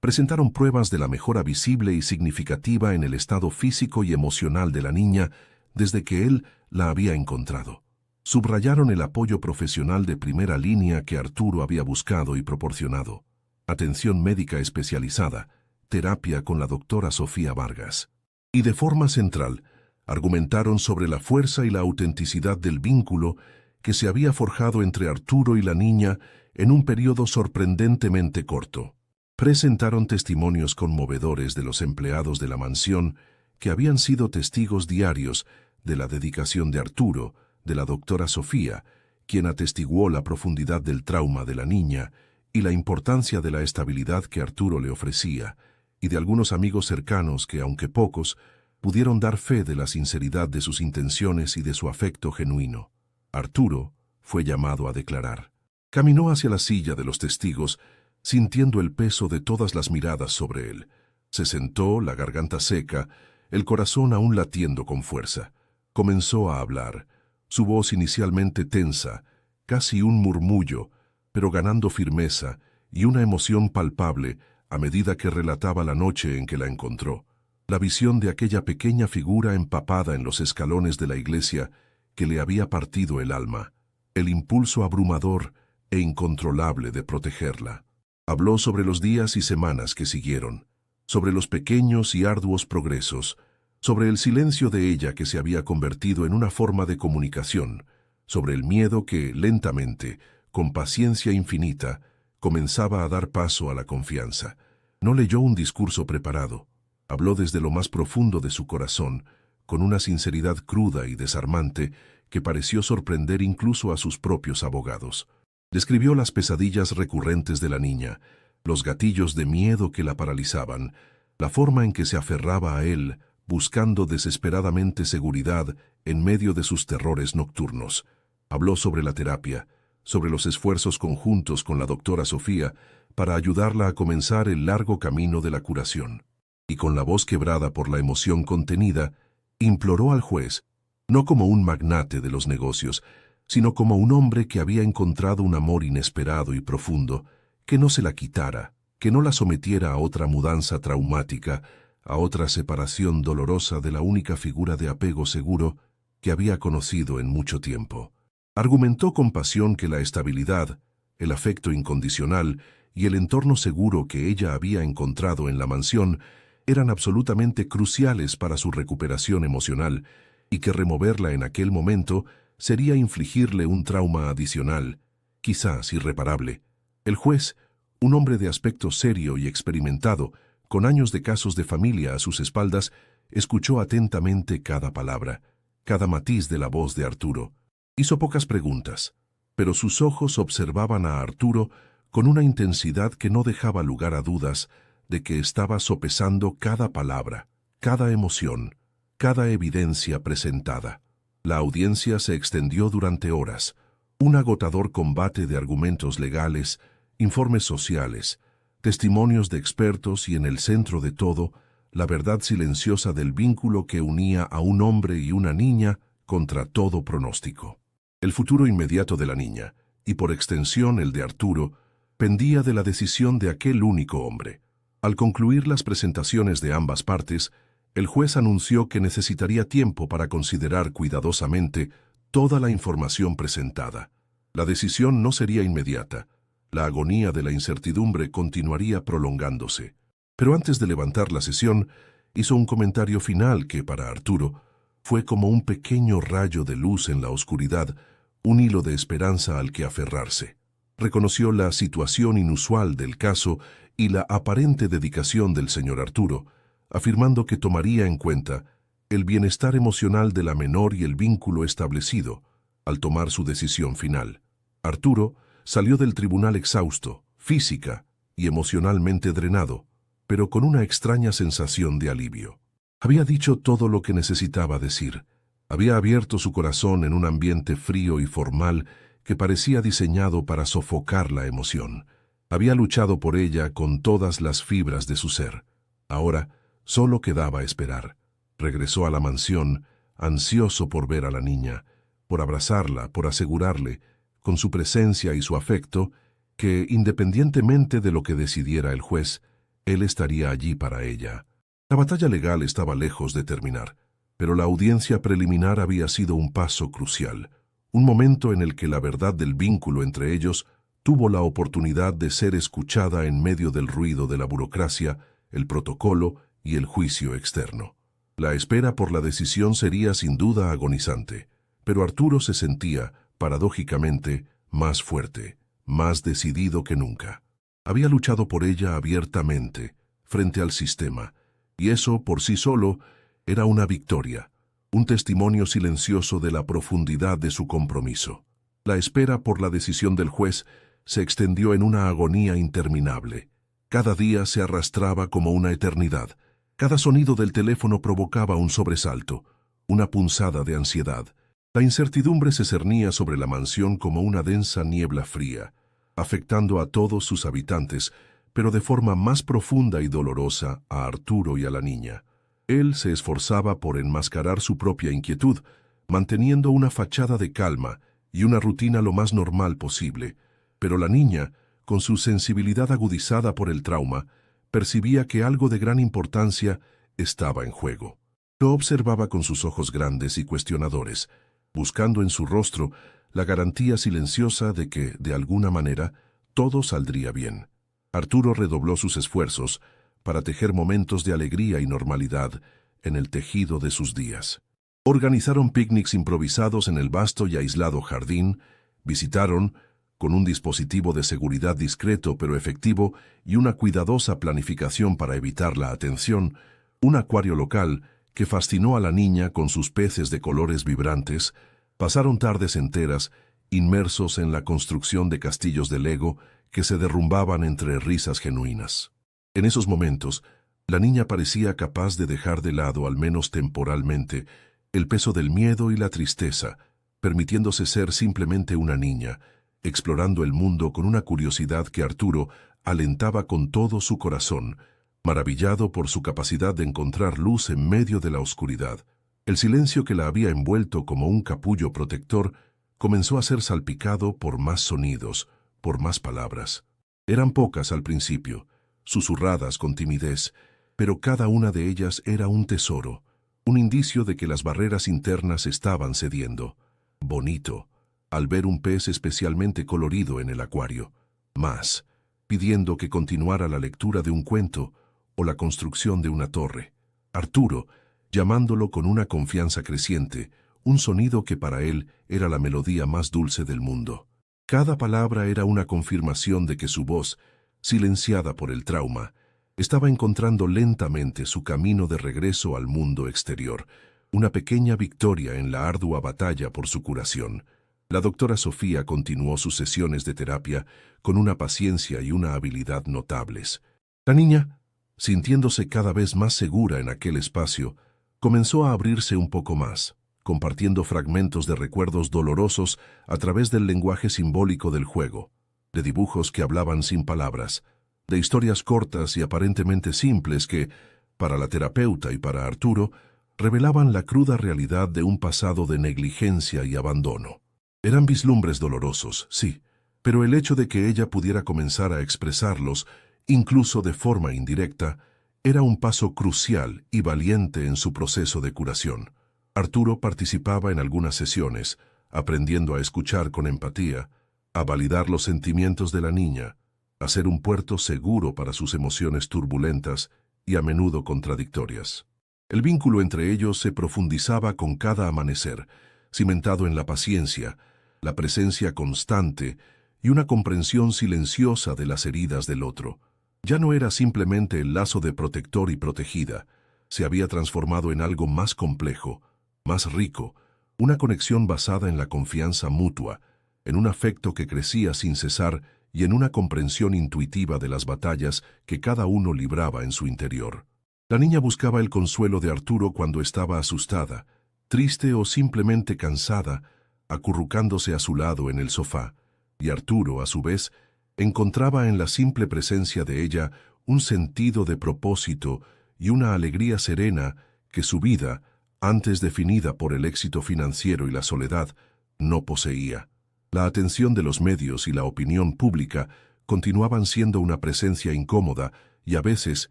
Presentaron pruebas de la mejora visible y significativa en el estado físico y emocional de la niña desde que él la había encontrado. Subrayaron el apoyo profesional de primera línea que Arturo había buscado y proporcionado. Atención médica especializada, terapia con la doctora Sofía Vargas. Y de forma central, argumentaron sobre la fuerza y la autenticidad del vínculo que se había forjado entre Arturo y la niña en un periodo sorprendentemente corto. Presentaron testimonios conmovedores de los empleados de la mansión que habían sido testigos diarios de la dedicación de Arturo, de la doctora Sofía, quien atestiguó la profundidad del trauma de la niña y la importancia de la estabilidad que Arturo le ofrecía, y de algunos amigos cercanos que, aunque pocos, pudieron dar fe de la sinceridad de sus intenciones y de su afecto genuino. Arturo fue llamado a declarar. Caminó hacia la silla de los testigos, sintiendo el peso de todas las miradas sobre él. Se sentó, la garganta seca, el corazón aún latiendo con fuerza. Comenzó a hablar, su voz inicialmente tensa, casi un murmullo, pero ganando firmeza y una emoción palpable a medida que relataba la noche en que la encontró. La visión de aquella pequeña figura empapada en los escalones de la iglesia que le había partido el alma, el impulso abrumador e incontrolable de protegerla. Habló sobre los días y semanas que siguieron, sobre los pequeños y arduos progresos, sobre el silencio de ella que se había convertido en una forma de comunicación, sobre el miedo que, lentamente, con paciencia infinita, comenzaba a dar paso a la confianza. No leyó un discurso preparado. Habló desde lo más profundo de su corazón, con una sinceridad cruda y desarmante que pareció sorprender incluso a sus propios abogados. Describió las pesadillas recurrentes de la niña, los gatillos de miedo que la paralizaban, la forma en que se aferraba a él, buscando desesperadamente seguridad en medio de sus terrores nocturnos. Habló sobre la terapia, sobre los esfuerzos conjuntos con la doctora Sofía para ayudarla a comenzar el largo camino de la curación. Y con la voz quebrada por la emoción contenida, imploró al juez, no como un magnate de los negocios, sino como un hombre que había encontrado un amor inesperado y profundo, que no se la quitara, que no la sometiera a otra mudanza traumática, a otra separación dolorosa de la única figura de apego seguro que había conocido en mucho tiempo. Argumentó con pasión que la estabilidad, el afecto incondicional y el entorno seguro que ella había encontrado en la mansión eran absolutamente cruciales para su recuperación emocional y que removerla en aquel momento sería infligirle un trauma adicional, quizás irreparable. El juez, un hombre de aspecto serio y experimentado, con años de casos de familia a sus espaldas, escuchó atentamente cada palabra, cada matiz de la voz de Arturo. Hizo pocas preguntas, pero sus ojos observaban a Arturo con una intensidad que no dejaba lugar a dudas de que estaba sopesando cada palabra, cada emoción, cada evidencia presentada. La audiencia se extendió durante horas, un agotador combate de argumentos legales, informes sociales, testimonios de expertos y en el centro de todo, la verdad silenciosa del vínculo que unía a un hombre y una niña contra todo pronóstico. El futuro inmediato de la niña, y por extensión el de Arturo, pendía de la decisión de aquel único hombre. Al concluir las presentaciones de ambas partes, el juez anunció que necesitaría tiempo para considerar cuidadosamente toda la información presentada. La decisión no sería inmediata. La agonía de la incertidumbre continuaría prolongándose. Pero antes de levantar la sesión, hizo un comentario final que, para Arturo, fue como un pequeño rayo de luz en la oscuridad, un hilo de esperanza al que aferrarse. Reconoció la situación inusual del caso y la aparente dedicación del señor Arturo, afirmando que tomaría en cuenta el bienestar emocional de la menor y el vínculo establecido al tomar su decisión final. Arturo salió del tribunal exhausto, física y emocionalmente drenado, pero con una extraña sensación de alivio. Había dicho todo lo que necesitaba decir. Había abierto su corazón en un ambiente frío y formal que parecía diseñado para sofocar la emoción. Había luchado por ella con todas las fibras de su ser. Ahora solo quedaba esperar. Regresó a la mansión, ansioso por ver a la niña, por abrazarla, por asegurarle, con su presencia y su afecto, que, independientemente de lo que decidiera el juez, él estaría allí para ella. La batalla legal estaba lejos de terminar, pero la audiencia preliminar había sido un paso crucial, un momento en el que la verdad del vínculo entre ellos tuvo la oportunidad de ser escuchada en medio del ruido de la burocracia, el protocolo y el juicio externo. La espera por la decisión sería sin duda agonizante, pero Arturo se sentía, paradójicamente, más fuerte, más decidido que nunca. Había luchado por ella abiertamente, frente al sistema, y eso, por sí solo, era una victoria, un testimonio silencioso de la profundidad de su compromiso. La espera por la decisión del juez se extendió en una agonía interminable. Cada día se arrastraba como una eternidad. Cada sonido del teléfono provocaba un sobresalto, una punzada de ansiedad. La incertidumbre se cernía sobre la mansión como una densa niebla fría, afectando a todos sus habitantes, pero de forma más profunda y dolorosa a Arturo y a la niña. Él se esforzaba por enmascarar su propia inquietud, manteniendo una fachada de calma y una rutina lo más normal posible, pero la niña, con su sensibilidad agudizada por el trauma, percibía que algo de gran importancia estaba en juego. Lo observaba con sus ojos grandes y cuestionadores, buscando en su rostro la garantía silenciosa de que, de alguna manera, todo saldría bien. Arturo redobló sus esfuerzos para tejer momentos de alegría y normalidad en el tejido de sus días. Organizaron picnics improvisados en el vasto y aislado jardín, visitaron, con un dispositivo de seguridad discreto pero efectivo y una cuidadosa planificación para evitar la atención, un acuario local que fascinó a la niña con sus peces de colores vibrantes. Pasaron tardes enteras inmersos en la construcción de castillos de Lego que se derrumbaban entre risas genuinas. En esos momentos, la niña parecía capaz de dejar de lado, al menos temporalmente, el peso del miedo y la tristeza, permitiéndose ser simplemente una niña, explorando el mundo con una curiosidad que Arturo alentaba con todo su corazón, maravillado por su capacidad de encontrar luz en medio de la oscuridad. El silencio que la había envuelto como un capullo protector comenzó a ser salpicado por más sonidos, por más palabras. Eran pocas al principio, susurradas con timidez, pero cada una de ellas era un tesoro, un indicio de que las barreras internas estaban cediendo. Bonito, al ver un pez especialmente colorido en el acuario. Más, pidiendo que continuara la lectura de un cuento o la construcción de una torre. Arturo, llamándolo con una confianza creciente, un sonido que para él era la melodía más dulce del mundo. Cada palabra era una confirmación de que su voz, silenciada por el trauma, estaba encontrando lentamente su camino de regreso al mundo exterior, una pequeña victoria en la ardua batalla por su curación. La doctora Sofía continuó sus sesiones de terapia con una paciencia y una habilidad notables. La niña, sintiéndose cada vez más segura en aquel espacio, comenzó a abrirse un poco más, compartiendo fragmentos de recuerdos dolorosos a través del lenguaje simbólico del juego, de dibujos que hablaban sin palabras, de historias cortas y aparentemente simples que, para la terapeuta y para Arturo, revelaban la cruda realidad de un pasado de negligencia y abandono. Eran vislumbres dolorosos, sí, pero el hecho de que ella pudiera comenzar a expresarlos, incluso de forma indirecta, era un paso crucial y valiente en su proceso de curación. Arturo participaba en algunas sesiones, aprendiendo a escuchar con empatía, a validar los sentimientos de la niña, a ser un puerto seguro para sus emociones turbulentas y a menudo contradictorias. El vínculo entre ellos se profundizaba con cada amanecer, cimentado en la paciencia, la presencia constante y una comprensión silenciosa de las heridas del otro. Ya no era simplemente el lazo de protector y protegida, se había transformado en algo más complejo, más rico, una conexión basada en la confianza mutua, en un afecto que crecía sin cesar y en una comprensión intuitiva de las batallas que cada uno libraba en su interior. La niña buscaba el consuelo de Arturo cuando estaba asustada, triste o simplemente cansada, acurrucándose a su lado en el sofá, y Arturo, a su vez, encontraba en la simple presencia de ella un sentido de propósito y una alegría serena que su vida, antes definida por el éxito financiero y la soledad, no poseía. La atención de los medios y la opinión pública continuaban siendo una presencia incómoda y a veces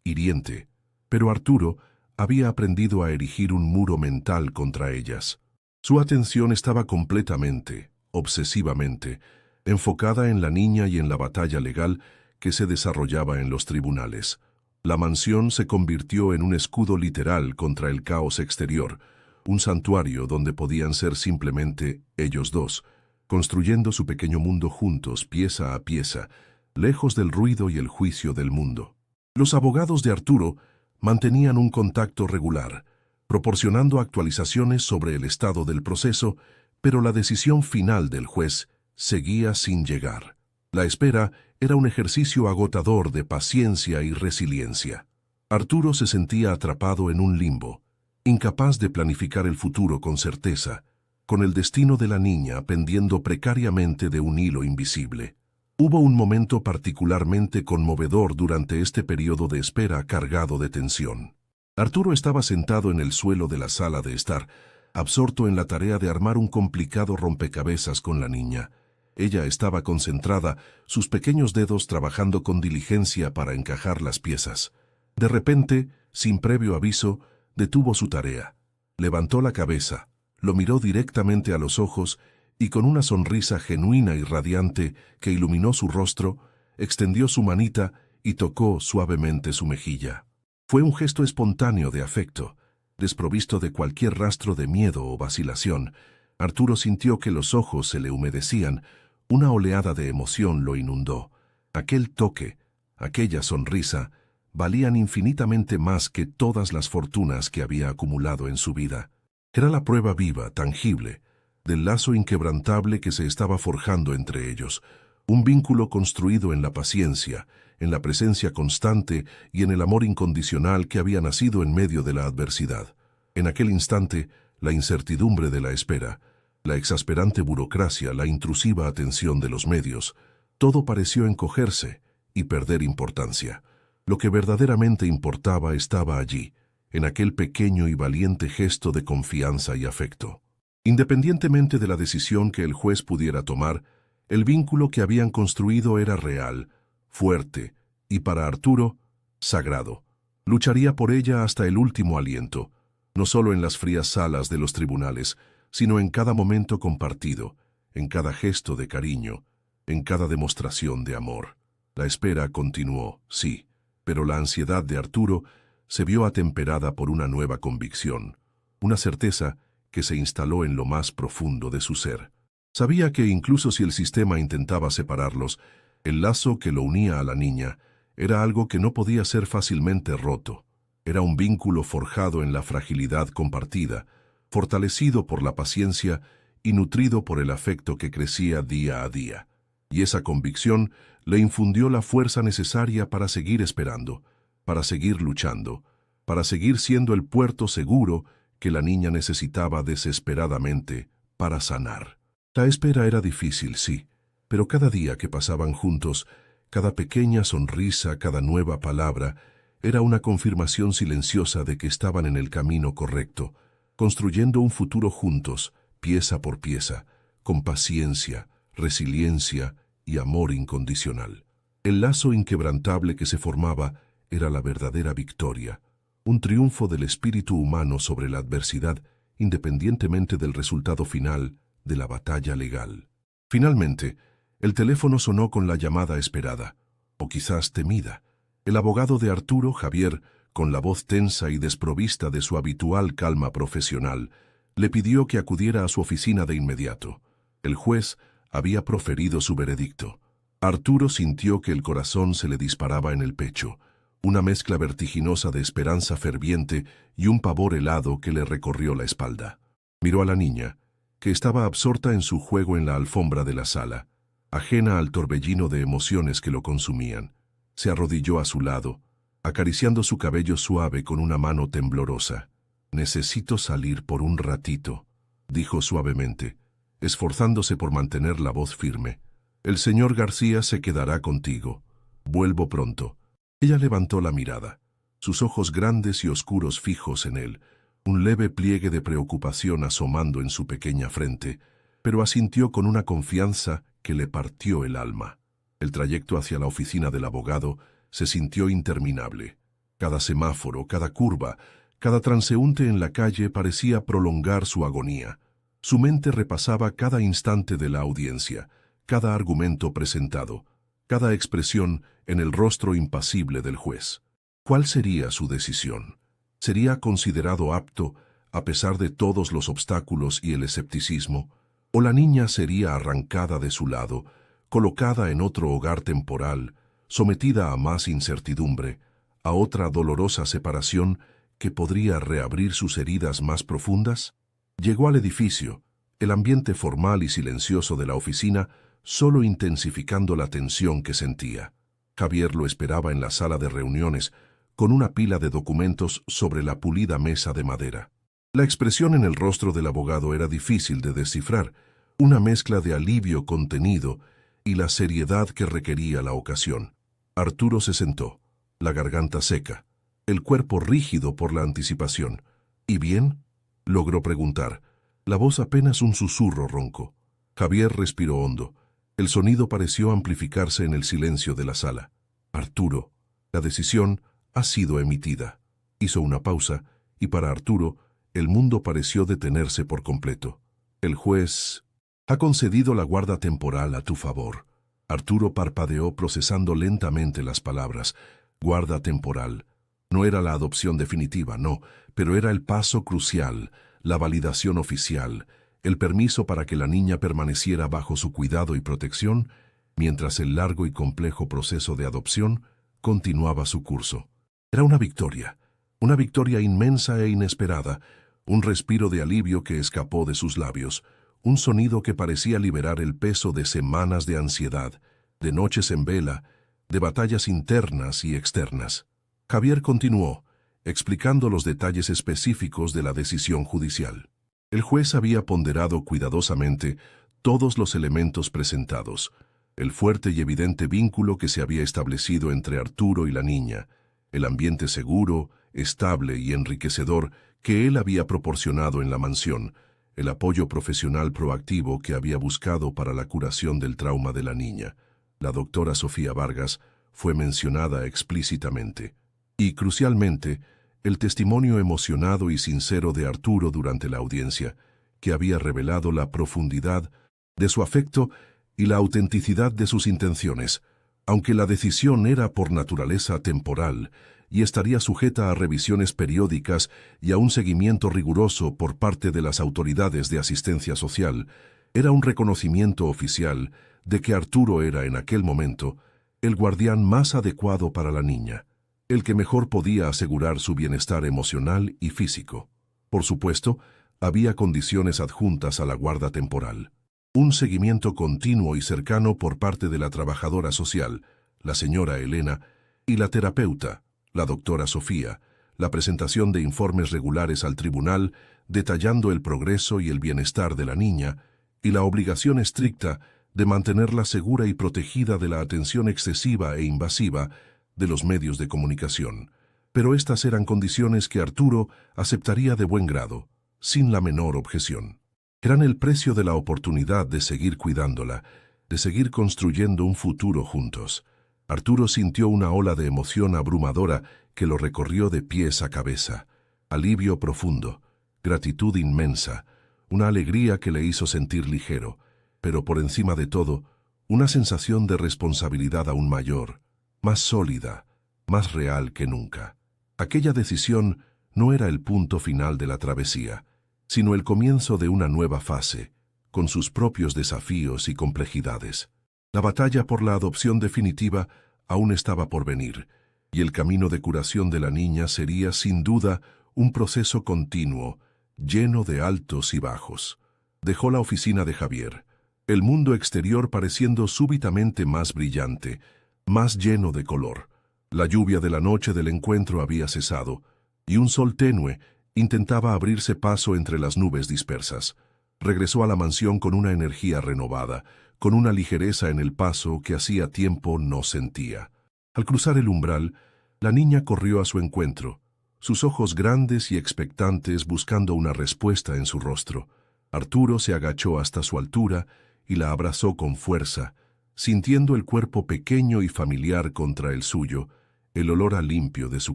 hiriente, pero Arturo había aprendido a erigir un muro mental contra ellas. Su atención estaba completamente, obsesivamente, enfocada en la niña y en la batalla legal que se desarrollaba en los tribunales. La mansión se convirtió en un escudo literal contra el caos exterior, un santuario donde podían ser simplemente ellos dos, construyendo su pequeño mundo juntos, pieza a pieza, lejos del ruido y el juicio del mundo. Los abogados de Arturo mantenían un contacto regular, proporcionando actualizaciones sobre el estado del proceso, pero la decisión final del juez seguía sin llegar. La espera era un ejercicio agotador de paciencia y resiliencia. Arturo se sentía atrapado en un limbo, incapaz de planificar el futuro con certeza, con el destino de la niña pendiendo precariamente de un hilo invisible. Hubo un momento particularmente conmovedor durante este periodo de espera cargado de tensión. Arturo estaba sentado en el suelo de la sala de estar, absorto en la tarea de armar un complicado rompecabezas con la niña. Ella estaba concentrada, sus pequeños dedos trabajando con diligencia para encajar las piezas. De repente, sin previo aviso, detuvo su tarea. Levantó la cabeza, lo miró directamente a los ojos y con una sonrisa genuina y radiante que iluminó su rostro, extendió su manita y tocó suavemente su mejilla. Fue un gesto espontáneo de afecto, desprovisto de cualquier rastro de miedo o vacilación. Arturo sintió que los ojos se le humedecían, Una oleada de emoción lo inundó. Aquel toque, aquella sonrisa, valían infinitamente más que todas las fortunas que había acumulado en su vida. Era la prueba viva, tangible, del lazo inquebrantable que se estaba forjando entre ellos, un vínculo construido en la paciencia, en la presencia constante y en el amor incondicional que había nacido en medio de la adversidad. En aquel instante, la incertidumbre de la espera, la exasperante burocracia, la intrusiva atención de los medios, todo pareció encogerse y perder importancia. Lo que verdaderamente importaba estaba allí, en aquel pequeño y valiente gesto de confianza y afecto. Independientemente de la decisión que el juez pudiera tomar, el vínculo que habían construido era real, fuerte y, para Arturo, sagrado. Lucharía por ella hasta el último aliento, no solo en las frías salas de los tribunales, sino en cada momento compartido, en cada gesto de cariño, en cada demostración de amor. La espera continuó, sí, pero la ansiedad de Arturo se vio atemperada por una nueva convicción, una certeza que se instaló en lo más profundo de su ser. Sabía que incluso si el sistema intentaba separarlos, el lazo que lo unía a la niña era algo que no podía ser fácilmente roto. Era un vínculo forjado en la fragilidad compartida, fortalecido por la paciencia y nutrido por el afecto que crecía día a día. Y esa convicción le infundió la fuerza necesaria para seguir esperando, para seguir luchando, para seguir siendo el puerto seguro que la niña necesitaba desesperadamente para sanar. La espera era difícil, sí, pero cada día que pasaban juntos, cada pequeña sonrisa, cada nueva palabra, era una confirmación silenciosa de que estaban en el camino correcto, construyendo un futuro juntos, pieza por pieza, con paciencia, resiliencia y amor incondicional. El lazo inquebrantable que se formaba era la verdadera victoria, un triunfo del espíritu humano sobre la adversidad, independientemente del resultado final de la batalla legal. Finalmente, el teléfono sonó con la llamada esperada, o quizás temida. El abogado de Arturo, Javier, con la voz tensa y desprovista de su habitual calma profesional, le pidió que acudiera a su oficina de inmediato. El juez había proferido su veredicto. Arturo sintió que el corazón se le disparaba en el pecho, una mezcla vertiginosa de esperanza ferviente y un pavor helado que le recorrió la espalda. Miró a la niña, que estaba absorta en su juego en la alfombra de la sala, ajena al torbellino de emociones que lo consumían. Se arrodilló a su lado, acariciando su cabello suave con una mano temblorosa. «Necesito salir por un ratito», dijo suavemente, esforzándose por mantener la voz firme. «El señor García se quedará contigo. Vuelvo pronto». Ella levantó la mirada, sus ojos grandes y oscuros fijos en él, un leve pliegue de preocupación asomando en su pequeña frente, pero asintió con una confianza que le partió el alma. El trayecto hacia la oficina del abogado se sintió interminable. Cada semáforo, cada curva, cada transeúnte en la calle parecía prolongar su agonía. Su mente repasaba cada instante de la audiencia, cada argumento presentado, cada expresión en el rostro impasible del juez. ¿Cuál sería su decisión? ¿Sería considerado apto, a pesar de todos los obstáculos y el escepticismo? ¿O la niña sería arrancada de su lado, colocada en otro hogar temporal, sometida a más incertidumbre, a otra dolorosa separación que podría reabrir sus heridas más profundas? Llegó al edificio, el ambiente formal y silencioso de la oficina solo intensificando la tensión que sentía. Javier lo esperaba en la sala de reuniones, con una pila de documentos sobre la pulida mesa de madera. La expresión en el rostro del abogado era difícil de descifrar, una mezcla de alivio contenido y la seriedad que requería la ocasión. Arturo se sentó, la garganta seca, el cuerpo rígido por la anticipación. «¿Y bien?», logró preguntar, la voz apenas un susurro ronco. Javier respiró hondo. El sonido pareció amplificarse en el silencio de la sala. «Arturo, la decisión ha sido emitida». Hizo una pausa, y para Arturo, el mundo pareció detenerse por completo. «El juez ha concedido la guarda temporal a tu favor». Arturo parpadeó procesando lentamente las palabras. Guarda temporal. No era la adopción definitiva, no, pero era el paso crucial, la validación oficial, el permiso para que la niña permaneciera bajo su cuidado y protección, mientras el largo y complejo proceso de adopción continuaba su curso. Era una victoria inmensa e inesperada, un respiro de alivio que escapó de sus labios, un sonido que parecía liberar el peso de semanas de ansiedad, de noches en vela, de batallas internas y externas. Javier continuó, explicando los detalles específicos de la decisión judicial. El juez había ponderado cuidadosamente todos los elementos presentados, el fuerte y evidente vínculo que se había establecido entre Arturo y la niña, el ambiente seguro, estable y enriquecedor que él había proporcionado en la mansión, el apoyo profesional proactivo que había buscado para la curación del trauma de la niña. La doctora Sofía Vargas fue mencionada explícitamente. Y, crucialmente, el testimonio emocionado y sincero de Arturo durante la audiencia, que había revelado la profundidad de su afecto y la autenticidad de sus intenciones, aunque la decisión era por naturaleza temporal y estaría sujeta a revisiones periódicas y a un seguimiento riguroso por parte de las autoridades de asistencia social, era un reconocimiento oficial de que Arturo era en aquel momento el guardián más adecuado para la niña, el que mejor podía asegurar su bienestar emocional y físico. Por supuesto, había condiciones adjuntas a la guarda temporal. Un seguimiento continuo y cercano por parte de la trabajadora social, la señora Elena, y la terapeuta, la doctora Sofía, la presentación de informes regulares al tribunal detallando el progreso y el bienestar de la niña, y la obligación estricta de mantenerla segura y protegida de la atención excesiva e invasiva de los medios de comunicación. Pero estas eran condiciones que Arturo aceptaría de buen grado, sin la menor objeción. Eran el precio de la oportunidad de seguir cuidándola, de seguir construyendo un futuro juntos. Arturo sintió una ola de emoción abrumadora que lo recorrió de pies a cabeza. Alivio profundo, gratitud inmensa, una alegría que le hizo sentir ligero, pero por encima de todo, una sensación de responsabilidad aún mayor, más sólida, más real que nunca. Aquella decisión no era el punto final de la travesía, sino el comienzo de una nueva fase, con sus propios desafíos y complejidades. La batalla por la adopción definitiva aún estaba por venir, y el camino de curación de la niña sería, sin duda, un proceso continuo, lleno de altos y bajos. Dejó la oficina de Javier, el mundo exterior pareciendo súbitamente más brillante, más lleno de color. La lluvia de la noche del encuentro había cesado, y un sol tenue intentaba abrirse paso entre las nubes dispersas. Regresó a la mansión con una energía renovada, con una ligereza en el paso que hacía tiempo no sentía. Al cruzar el umbral, la niña corrió a su encuentro, sus ojos grandes y expectantes buscando una respuesta en su rostro. Arturo se agachó hasta su altura y la abrazó con fuerza, sintiendo el cuerpo pequeño y familiar contra el suyo, el olor a limpio de su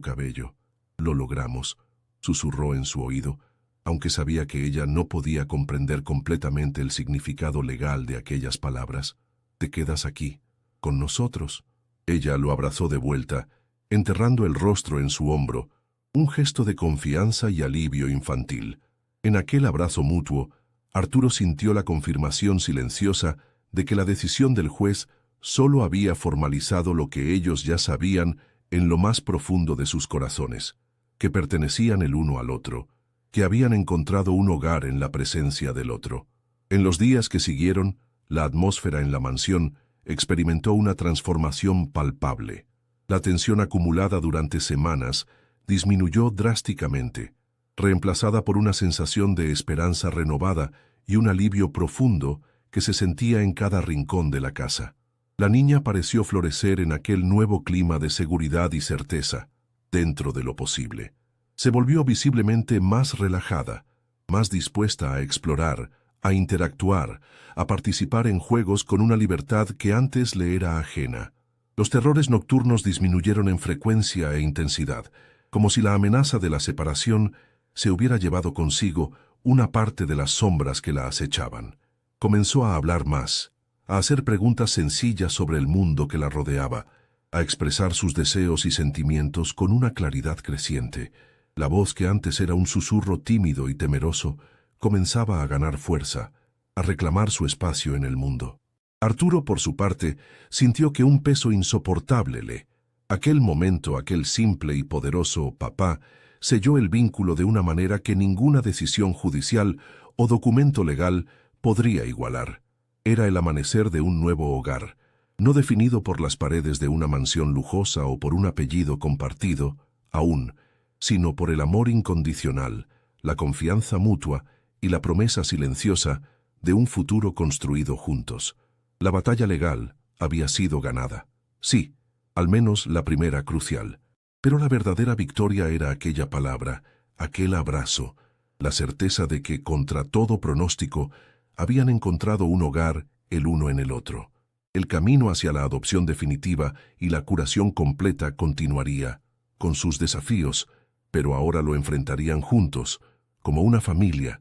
cabello. «Lo logramos», susurró en su oído, aunque sabía que ella no podía comprender completamente el significado legal de aquellas palabras. «Te quedas aquí, con nosotros». Ella lo abrazó de vuelta, enterrando el rostro en su hombro, un gesto de confianza y alivio infantil. En aquel abrazo mutuo, Arturo sintió la confirmación silenciosa de que la decisión del juez solo había formalizado lo que ellos ya sabían en lo más profundo de sus corazones, que pertenecían el uno al otro, que habían encontrado un hogar en la presencia del otro. En los días que siguieron, la atmósfera en la mansión experimentó una transformación palpable. La tensión acumulada durante semanas disminuyó drásticamente, reemplazada por una sensación de esperanza renovada y un alivio profundo que se sentía en cada rincón de la casa. La niña pareció florecer en aquel nuevo clima de seguridad y certeza, dentro de lo posible. Se volvió visiblemente más relajada, más dispuesta a explorar, a interactuar, a participar en juegos con una libertad que antes le era ajena. Los terrores nocturnos disminuyeron en frecuencia e intensidad, como si la amenaza de la separación se hubiera llevado consigo una parte de las sombras que la acechaban. Comenzó a hablar más, a hacer preguntas sencillas sobre el mundo que la rodeaba, a expresar sus deseos y sentimientos con una claridad creciente. La voz que antes era un susurro tímido y temeroso comenzaba a ganar fuerza, a reclamar su espacio en el mundo. Arturo, por su parte, sintió que un peso insoportable aquel momento, aquel simple y poderoso papá, selló el vínculo de una manera que ninguna decisión judicial o documento legal podría igualar. Era el amanecer de un nuevo hogar, no definido por las paredes de una mansión lujosa o por un apellido compartido, aún, sino por el amor incondicional, la confianza mutua y la promesa silenciosa de un futuro construido juntos. La batalla legal había sido ganada. Sí, al menos la primera crucial. Pero la verdadera victoria era aquella palabra, aquel abrazo, la certeza de que, contra todo pronóstico, habían encontrado un hogar el uno en el otro. El camino hacia la adopción definitiva y la curación completa continuaría, con sus desafíos, pero ahora lo enfrentarían juntos, como una familia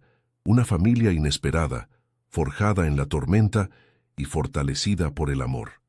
inesperada, forjada en la tormenta y fortalecida por el amor.